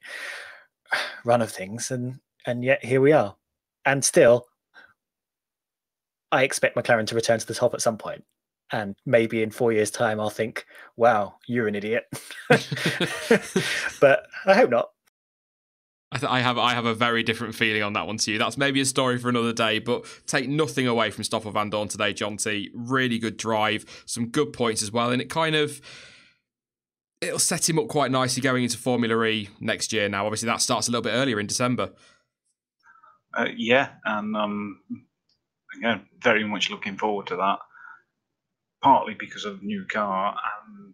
run of things, and yet here we are. And still, I expect McLaren to return to the top at some point. And maybe in 4 years' time, I'll think, wow, you're an idiot. But I hope not. I have a very different feeling on that one to you. That's maybe a story for another day, but take nothing away from Stoffel Vandoorne today, Jonty. Really good drive, some good points as well, and it'll set him up quite nicely going into Formula E next year now. Obviously, that starts a little bit earlier in December. Yeah, and again, very much looking forward to that. Partly because of the new car, and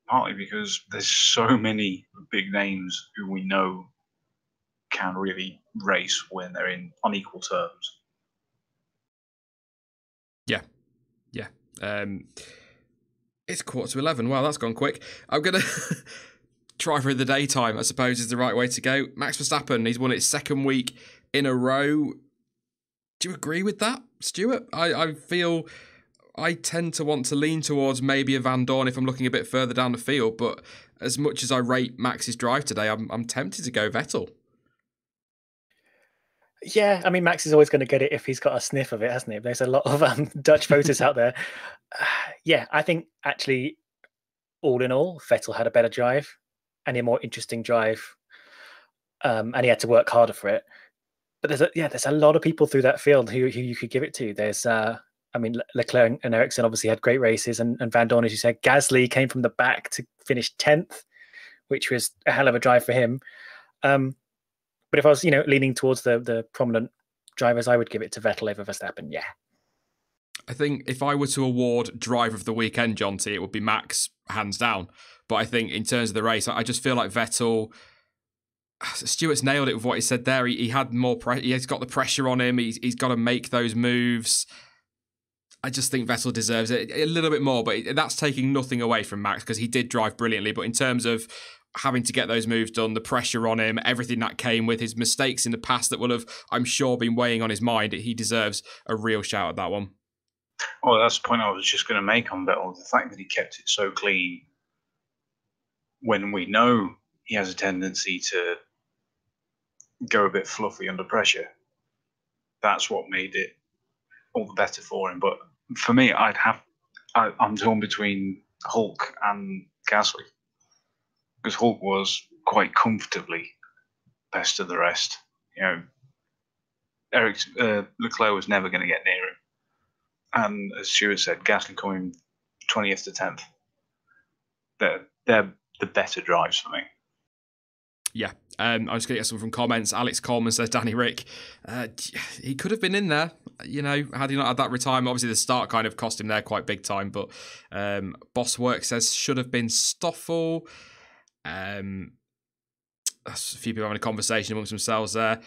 partly because there's so many big names who we know can really race when they're on equal terms. Yeah. It's 11:15. Wow, that's gone quick. I'm going to driver of the daytime, I suppose, is the right way to go. Max Verstappen, he's won its second week in a row. Do you agree with that, Stuart? I feel I tend to want to lean towards maybe a Vandoorne if I'm looking a bit further down the field, but as much as I rate Max's drive today, I'm tempted to go Vettel. Yeah, I mean, Max is always going to get it if he's got a sniff of it, hasn't he? There's a lot of Dutch voters out there. Yeah, I think actually, all in all, Vettel had a better drive and a more interesting drive, and he had to work harder for it. But there's a lot of people through that field who you could give it to. There's, I mean, Leclerc and Ericsson obviously had great races, and Vandoorne, as you said, Gasly came from the back to finish 10th, which was a hell of a drive for him. But if I was, leaning towards the prominent drivers, I would give it to Vettel over Verstappen. Yeah. I think if I were to award driver of the weekend, Jonty, it would be Max, hands down. But I think in terms of the race, I just feel like Vettel, Stuart's nailed it with what he said there. He had more he's got the pressure on him. He's got to make those moves. I just think Vettel deserves it a little bit more, but that's taking nothing away from Max because he did drive brilliantly. But in terms of having to get those moves done, the pressure on him, everything that came with his mistakes in the past that will have, I'm sure, been weighing on his mind, he deserves a real shout at that one. Well, that's the point I was just going to make on Vettel. The fact that he kept it so clean when we know he has a tendency to go a bit fluffy under pressure, that's what made it all the better for him. But for me, I'm torn between Hulk and Gasly. Because Hulk was quite comfortably best of the rest. Leclerc was never going to get near him. And as Stuart said, Gasly coming 20th to 10th. They're the better drives for me. Yeah, I'm just going to get some from comments. Alex Coleman says, Danny Rick, he could have been in there, had he not had that retirement. Obviously, the start kind of cost him there quite big time. But Boss Work says, should have been Stoffel. That's a few people having a conversation amongst themselves there.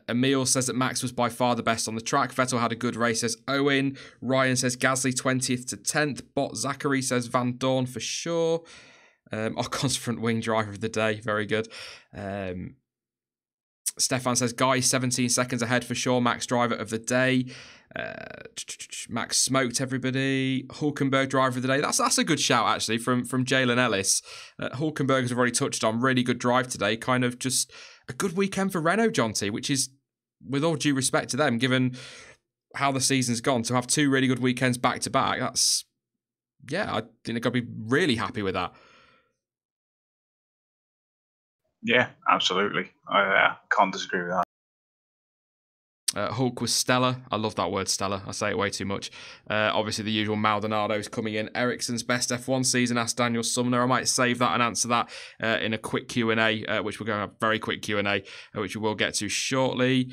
Emil says that Max was by far the best on the track. Vettel had a good race, says Owen. Ryan says Gasly 20th to 10th. Bot Zachary says Vandoorne for sure. Ocon's front wing driver of the day, very good. Stefan says Guy 17 seconds ahead for sure. Max driver of the day. Max smoked everybody. Hulkenberg driver of the day. That's a good shout actually from Jalen Ellis. Hulkenberg, as we've already touched on, really good drive today. Kind of just a good weekend for Renault, Jonty, which is, with all due respect to them, given how the season's gone, to have two really good weekends back to back. I think they've got to be really happy with that. Yeah, absolutely. I can't disagree with that. Hulk was stellar. I love that word stellar. I say it way too much. Obviously, the usual Maldonado's coming in. Ericsson's best F1 season, asked Daniel Sumner. I might save that and answer that in a quick Q&A, which we're going to have a very quick Q&A, which we will get to shortly.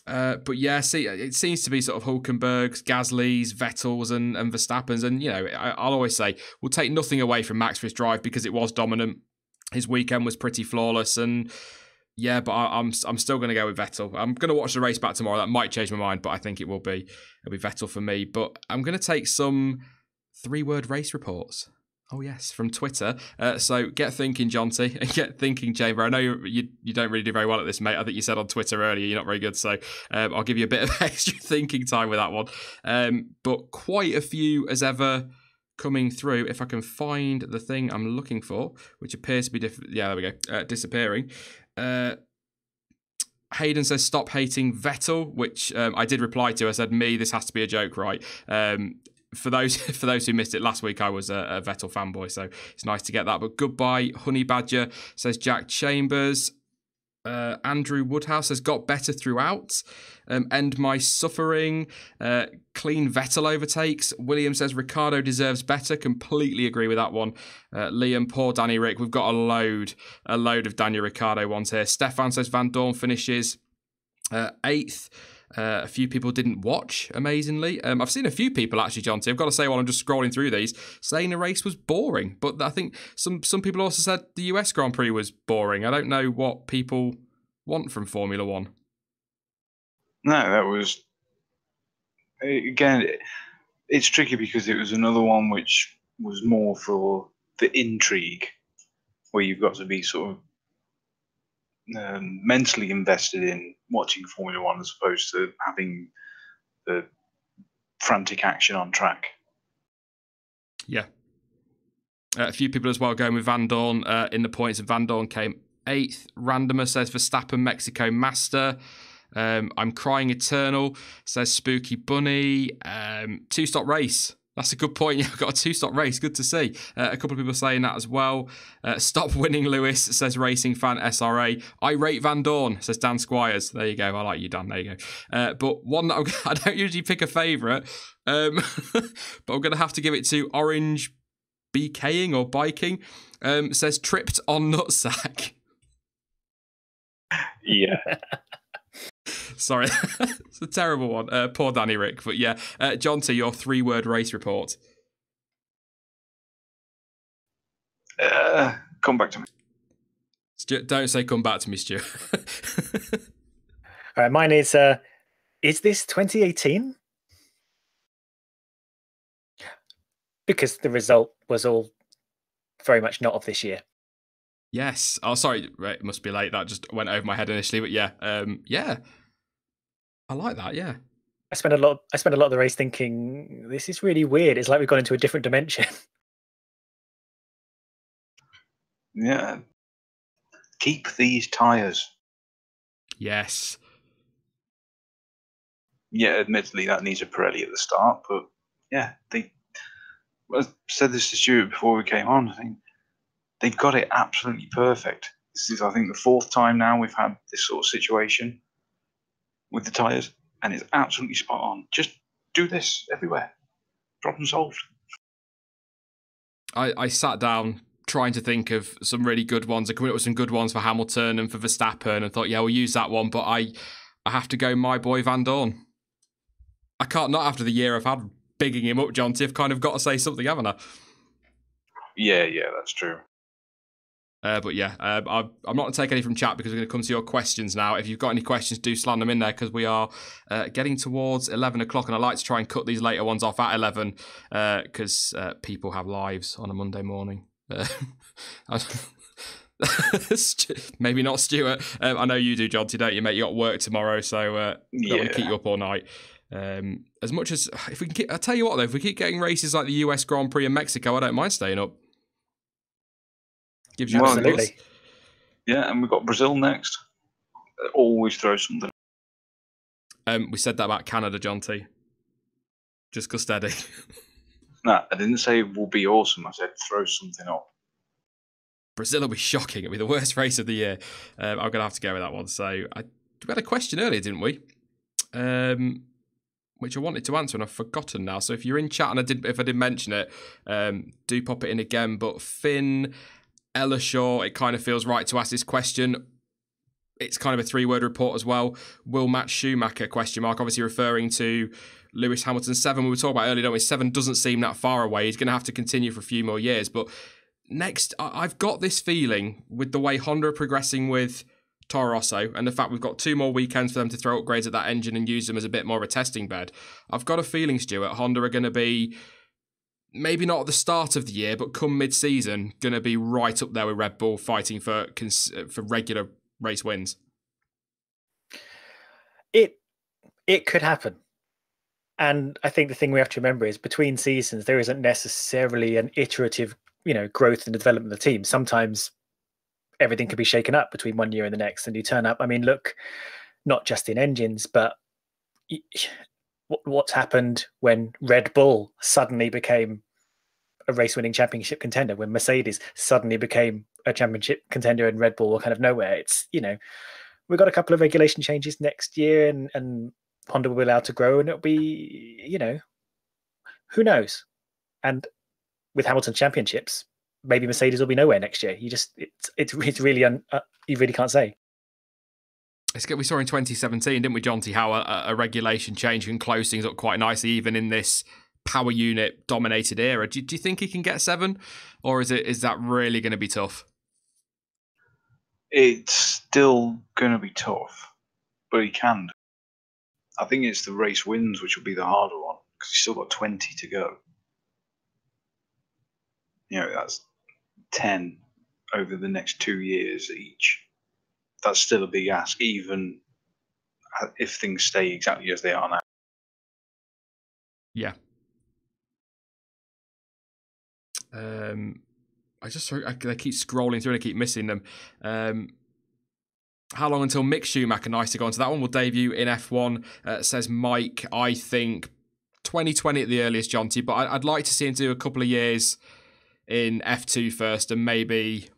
But yeah, see, it seems to be sort of Hulkenberg's, Gasly's, Vettel's and Verstappen's. And, I'll always say, we'll take nothing away from Max for his drive because it was dominant. His weekend was pretty flawless, and yeah, but I'm still going to go with Vettel. I'm going to watch the race back tomorrow. That might change my mind, but I think it'll be Vettel for me. But I'm going to take some 3-word race reports. Oh yes, from Twitter. So get thinking, Jonty, and get thinking, Chamber. I know you don't really do very well at this, mate. I think you said on Twitter earlier you're not very good, so I'll give you a bit of extra thinking time with that one. But quite a few as ever coming through. If I can find the thing I'm looking for, which appears to be there we go, disappearing. Hayden says stop hating Vettel, which I did reply to. I said, this has to be a joke, right? For those who missed it, last week I was a Vettel fanboy, so it's nice to get that. But goodbye, Honey Badger, says Jack Chambers. Andrew Woodhouse has got better throughout. End my suffering. Clean Vettel overtakes. William says Ricardo deserves better. Completely agree with that one. Liam, poor Danny Rick. We've got a load of Daniel Ricciardo ones here. Stefan says Van Dorn finishes 8th. A few people didn't watch, amazingly. I've seen a few people, actually, Jonty, I've got to say while I'm just scrolling through these, saying the race was boring. But I think some people also said the US Grand Prix was boring. I don't know what people want from Formula One. No, that was... Again, it's tricky because it was another one which was more for the intrigue, where you've got to be sort of mentally invested in watching Formula One as opposed to having the frantic action on track. Yeah. A few people as well going with Van Dorn in the points, and Van Dorn came 8th. Randomer says Verstappen, Mexico Master. I'm Crying Eternal says Spooky Bunny. 2-stop race. That's a good point. Yeah, I've got a 2-stop race. Good to see. A couple of people saying that as well. Stop winning, Lewis, says Racing Fan SRA. I rate Van Dorn, says Dan Squires. There you go. I like you, Dan. There you go. But one that I don't usually pick a favourite, but I'm going to have to give it to Orange BKing or Biking. Says Tripped on Nutsack. Yeah. Sorry, it's a terrible one. Poor Danny Rick. But yeah, Jonty, your 3-word race report. Come back to me. Stu, don't say come back to me, Stu. All right, mine is this 2018? Because the result was all very much not of this year. Yes. Oh, sorry. Right, it must be late. That just went over my head initially. But yeah, yeah. I like that. Yeah. I spent a lot of the race thinking this is really weird. It's like we've gone into a different dimension. Yeah. Keep these tyres. Yes. Yeah, admittedly, that needs a Pirelli at the start, but yeah, I said this to Stuart before we came on. I think they've got it absolutely perfect. This is, I think, the 4th time now we've had this sort of situation with the tyres, and it's absolutely spot on. Just do this everywhere. Problem solved. I sat down trying to think of some really good ones. I coming up with some good ones for Hamilton and for Verstappen, and thought, yeah, we'll use that one. But I have to go my boy Van Dorn. I can't, not after the year I've had bigging him up, Jonty. I've kind of got to say something, haven't I? Yeah, that's true. But yeah, I'm not going to take any from chat because we're going to come to your questions now. If you've got any questions, do slam them in there because we are getting towards 11 o'clock, and I like to try and cut these later ones off at 11 because people have lives on a Monday morning. Maybe not Stuart. I know you do, Jonty, don't you, mate? You got work tomorrow, so don't want to keep you up all night. As much as if we can, I tell you what though, if we keep getting races like the US Grand Prix in Mexico, I don't mind staying up. Gives you Absolutely. Yeah, and we've got Brazil next. Always throw something. We said that about Canada, Jonty. Just go steady. No, I didn't say it will be awesome. I said throw something up. Brazil will be shocking. It'll be the worst race of the year. I'm going to have to go with that one. So we had a question earlier, didn't we? Which I wanted to answer and I've forgotten now. So if you're in chat and if I did mention it, do pop it in again. But Finn Ellershaw, it kind of feels right to ask this question. It's kind of a 3-word report as well. Will Matt Schumacher, ? Obviously referring to Lewis Hamilton 7. We were talking about earlier, don't we? 7 doesn't seem that far away. He's going to have to continue for a few more years. But next, I've got this feeling with the way Honda are progressing with Toro Rosso and the fact we've got 2 more weekends for them to throw upgrades at that engine and use them as a bit more of a testing bed. I've got a feeling, Stuart, Honda are going to be, maybe not at the start of the year, but come mid-season, going to be right up there with Red Bull fighting for regular race wins. It could happen. And I think the thing we have to remember is between seasons, there isn't necessarily an iterative, growth and development of the team. Sometimes everything can be shaken up between one year and the next, and you turn up. I mean, look, not just in engines, but what's happened when Red Bull suddenly became a race-winning championship contender, when Mercedes suddenly became a championship contender in Red Bull or kind of nowhere. It's, we've got a couple of regulation changes next year, and Honda will be allowed to grow, and it'll be, who knows? And with Hamilton championships, maybe Mercedes will be nowhere next year. It's really you really can't say. We saw in 2017, didn't we, Jonty, how a regulation change can close things up quite nicely, even in this power unit dominated era. Do you think he can get 7, or is that really going to be tough? It's still going to be tough, but he can. I think it's the race wins which will be the harder one, because he's still got 20 to go. That's 10 over the next 2 years each. That's still a big ask, even if things stay exactly as they are now. Yeah. I keep scrolling through and I keep missing them. How long until Mick Schumacher? Nice to go into that one. Will debut in F1, says Mike. I think 2020 at the earliest, Jonty, but I'd like to see him do a couple of years in F2 first, and maybe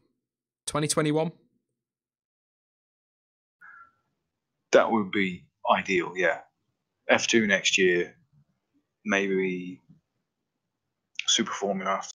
2021. That would be ideal, yeah. F2 next year, maybe Super Formula after.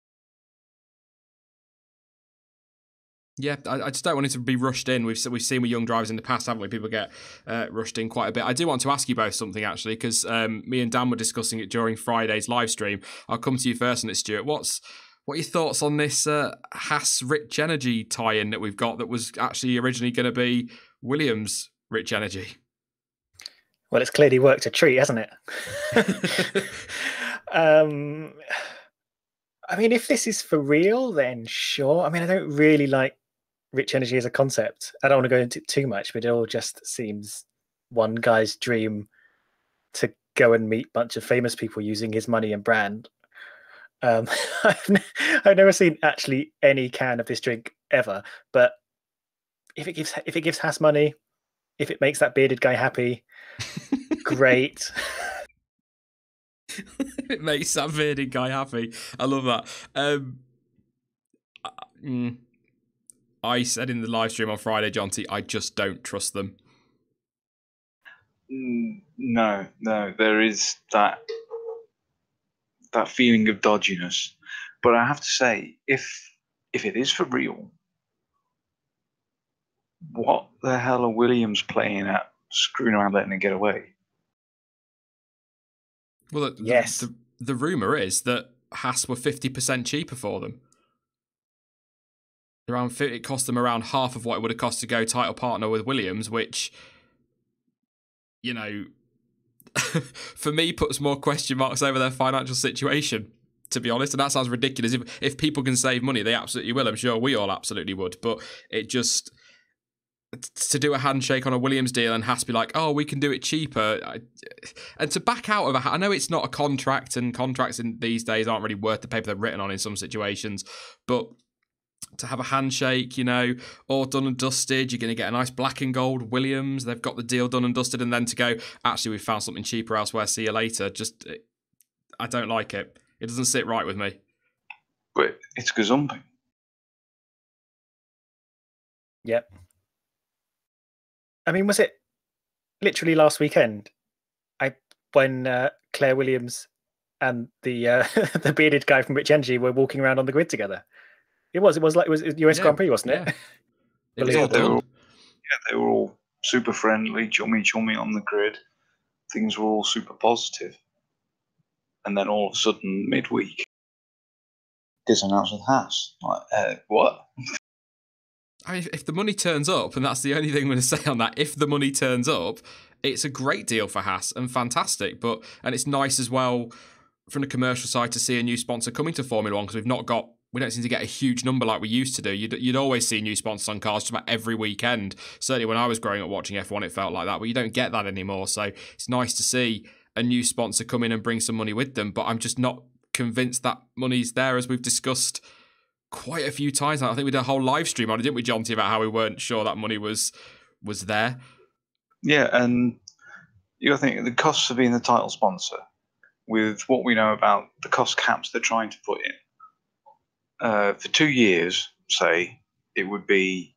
Yeah, I just don't want it to be rushed in. We've seen with young drivers in the past, haven't we? People get rushed in quite a bit. I do want to ask you both something, actually, because me and Dan were discussing it during Friday's live stream. I'll come to you first on it, Stuart. What are your thoughts on this Haas Rich Energy tie-in that we've got that was actually originally going to be Williams Rich Energy? Well, it's clearly worked a treat, hasn't it? I mean, if this is for real, then sure. I mean, I don't really like Rich Energy as a concept. I don't want to go into it too much, but it all just seems one guy's dream to go and meet a bunch of famous people using his money and brand. I've never seen actually any can of this drink ever, but if it gives Haas money, if it makes that bearded guy happy, great. It makes that bearded guy happy. I love that. I said in the live stream on Friday, Jonty, I just don't trust them. No, there is that feeling of dodginess. But I have to say, if it is for real, what the hell are Williams playing at, screwing around letting it get away? Well, yes. The rumour is that Haas were 50% cheaper for them. It cost them around half of what it would have cost to go title partner with Williams, which, for me, puts more question marks over their financial situation, to be honest. And that sounds ridiculous. If people can save money, they absolutely will. I'm sure we all absolutely would. But it just, to do a handshake on a Williams deal and has to be like, oh, we can do it cheaper. And to back out of I know it's not a contract, and contracts in these days aren't really worth the paper they're written on in some situations, but to have a handshake, all done and dusted, you're going to get a nice black and gold Williams. They've got the deal done and dusted, and then to go, actually, we found something cheaper elsewhere, see you later. I don't like it. It doesn't sit right with me. But it's gazumping. Yep. I mean, was it literally last weekend when Claire Williams and the the bearded guy from Rich Energy were walking around on the grid together? It was US Grand Prix, wasn't it? It was all done. They were all super friendly, chummy on the grid. Things were all super positive. And then all of a sudden, midweek, disannounced with Haas. Like, what? I mean, if the money turns up, and that's the only thing I'm going to say on that, if the money turns up, it's a great deal for Haas and fantastic. And it's nice as well from the commercial side to see a new sponsor coming to Formula One, because we don't seem to get a huge number like we used to do. You'd always see new sponsors on cars just about every weekend. Certainly when I was growing up watching F1, it felt like that, but you don't get that anymore. So it's nice to see a new sponsor come in and bring some money with them, but I'm just not convinced that money's there, as we've discussed quite a few times. I think we did a whole live stream on it, didn't we, Jonty, about how we weren't sure that money was there. Yeah, and you got to think the costs of being the title sponsor, with what we know about the cost caps they're trying to put in. For 2 years, say, it would be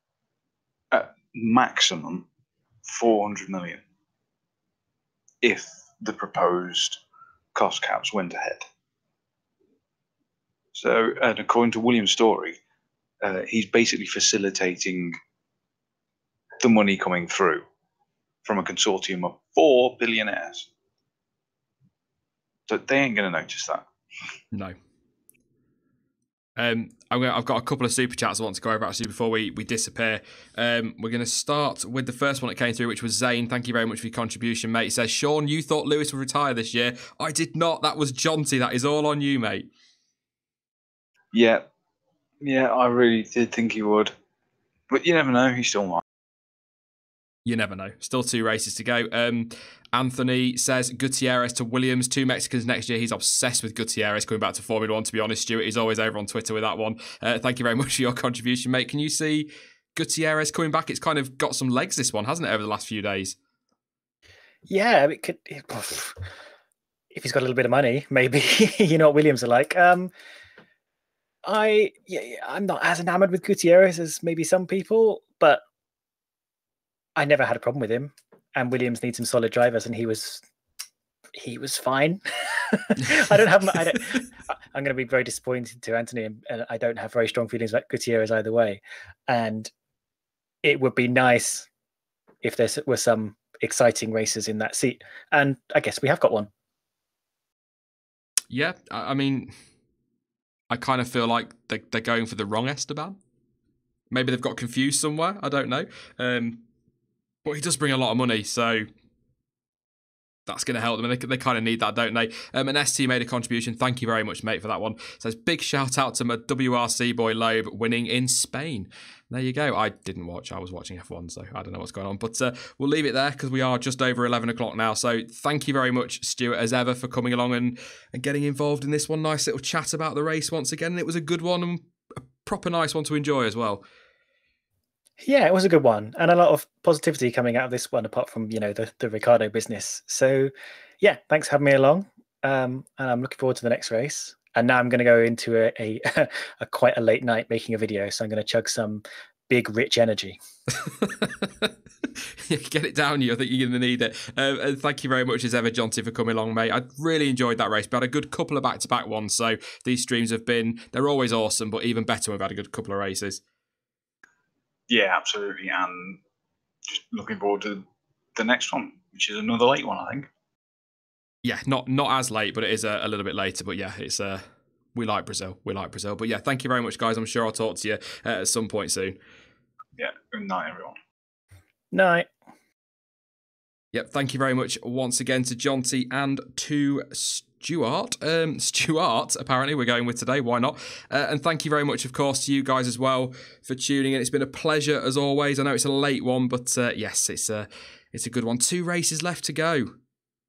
at maximum 400 million if the proposed cost caps went ahead. So, and according to William's story, he's basically facilitating the money coming through from a consortium of 4 billionaires. So they ain't going to notice that. No. I've got a couple of super chats I want to go over actually before we disappear. We're going to start with the first one that came through, which was Zane. Thank you very much for your contribution, mate. He says, Sean, you thought Lewis would retire this year. I did not. That was Jonty. That is all on you, mate. Yeah, I really did think he would. But you never know. He still might. You never know. Still 2 races to go. Anthony says Gutierrez to Williams, 2 Mexicans next year. He's obsessed with Gutierrez coming back to Formula 1, to be honest, Stuart. He's always over on Twitter with that one. Thank you very much for your contribution, mate. Can you see Gutierrez coming back? It's kind of got some legs, this one, hasn't it, over the last few days? Yeah, it could. If he's got a little bit of money, maybe. You know what Williams are like. I'm not as enamored with Gutierrez as maybe some people, but I never had a problem with him. And Williams needs some solid drivers, and he was fine. I'm going to be very disappointed to Anthony, and I don't have very strong feelings about Gutierrez either way. And it would be nice if there were some exciting races in that seat. And I guess we have got one. Yeah, I mean, I kind of feel like they're going for the wrong Esteban. Maybe they've got confused somewhere. I don't know. But he does bring a lot of money, so that's going to help them. And they kind of need that, don't they? And ST made a contribution. Thank you very much, mate, for that one. Says, big shout out to my WRC boy Loeb winning in Spain. There you go. I didn't watch. I was watching F1, so I don't know what's going on. But we'll leave it there because we are just over 11 o'clock now. So thank you very much, Stuart, as ever, for coming along and getting involved in this one. Nice little chat about the race once again. And it was a good one and a proper nice one to enjoy as well. Yeah, it was a good one, and a lot of positivity coming out of this one, apart from the Ricardo business. So, yeah, thanks for having me along, and I'm looking forward to the next race. And now I'm going to go into a quite a late night making a video, so I'm going to chug some big, rich energy. Get it down, you. I think you're going to need it. And thank you very much as ever, Jonty, for coming along, mate. I really enjoyed that race. We had a good couple of back-to-back ones, so these streams they're always awesome, but even better when we've had a good couple of races. Yeah, absolutely, and just looking forward to the next one, which is another late one, I think. Yeah, not as late, but it is a little bit later. But yeah, it's we like Brazil. But yeah, thank you very much, guys. I'm sure I'll talk to you at some point soon. Yeah, good night, everyone. Night. Yep, thank you very much once again to Jonty and to Stuart. Stuart, apparently, we're going with today. Why not? And thank you very much, of course, to you guys as well for tuning in. It's been a pleasure, as always. I know it's a late one, but yes, it's a good one. 2 races left to go.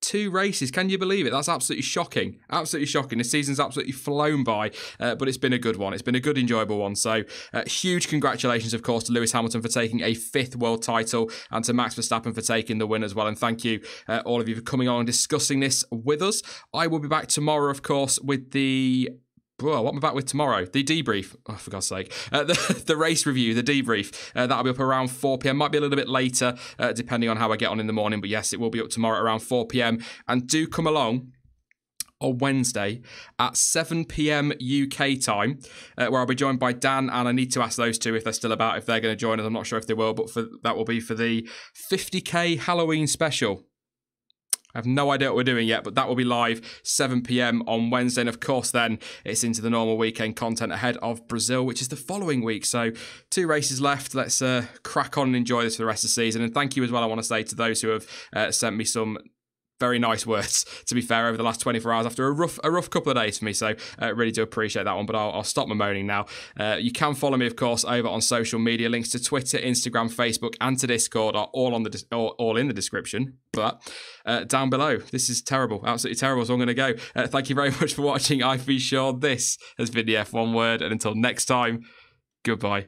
2 races. Can you believe it? That's absolutely shocking. Absolutely shocking. This season's absolutely flown by, but it's been a good one. It's been a good, enjoyable one. So huge congratulations, of course, to Lewis Hamilton for taking a 5th world title and to Max Verstappen for taking the win as well. And thank you, all of you, for coming on and discussing this with us. I will be back tomorrow, of course, with the... What am I back with tomorrow? The debrief. Oh, for God's sake. The race review, the debrief. That'll be up around 4 p.m. Might be a little bit later, depending on how I get on in the morning. But yes, it will be up tomorrow around 4 p.m. And do come along on Wednesday at 7 p.m. UK time, where I'll be joined by Dan. And I need to ask those two if they're still about, if they're going to join us. I'm not sure if they will, but that will be for the 50k Halloween special. I have no idea what we're doing yet, but that will be live 7 p.m. on Wednesday. And of course, then it's into the normal weekend content ahead of Brazil, which is the following week. So 2 races left. Let's crack on and enjoy this for the rest of the season. And thank you as well, I want to say, to those who have sent me some very nice words, to be fair, over the last 24 hours after a rough couple of days for me. So really do appreciate that one, but I'll stop my moaning now. You can follow me, of course, over on social media. Links to Twitter, Instagram, Facebook, and to Discord are all in the description. But down below, this is terrible, absolutely terrible. So I'm going to go. Thank you very much for watching. I've been Sean. This has been the F1 Word, and until next time, goodbye.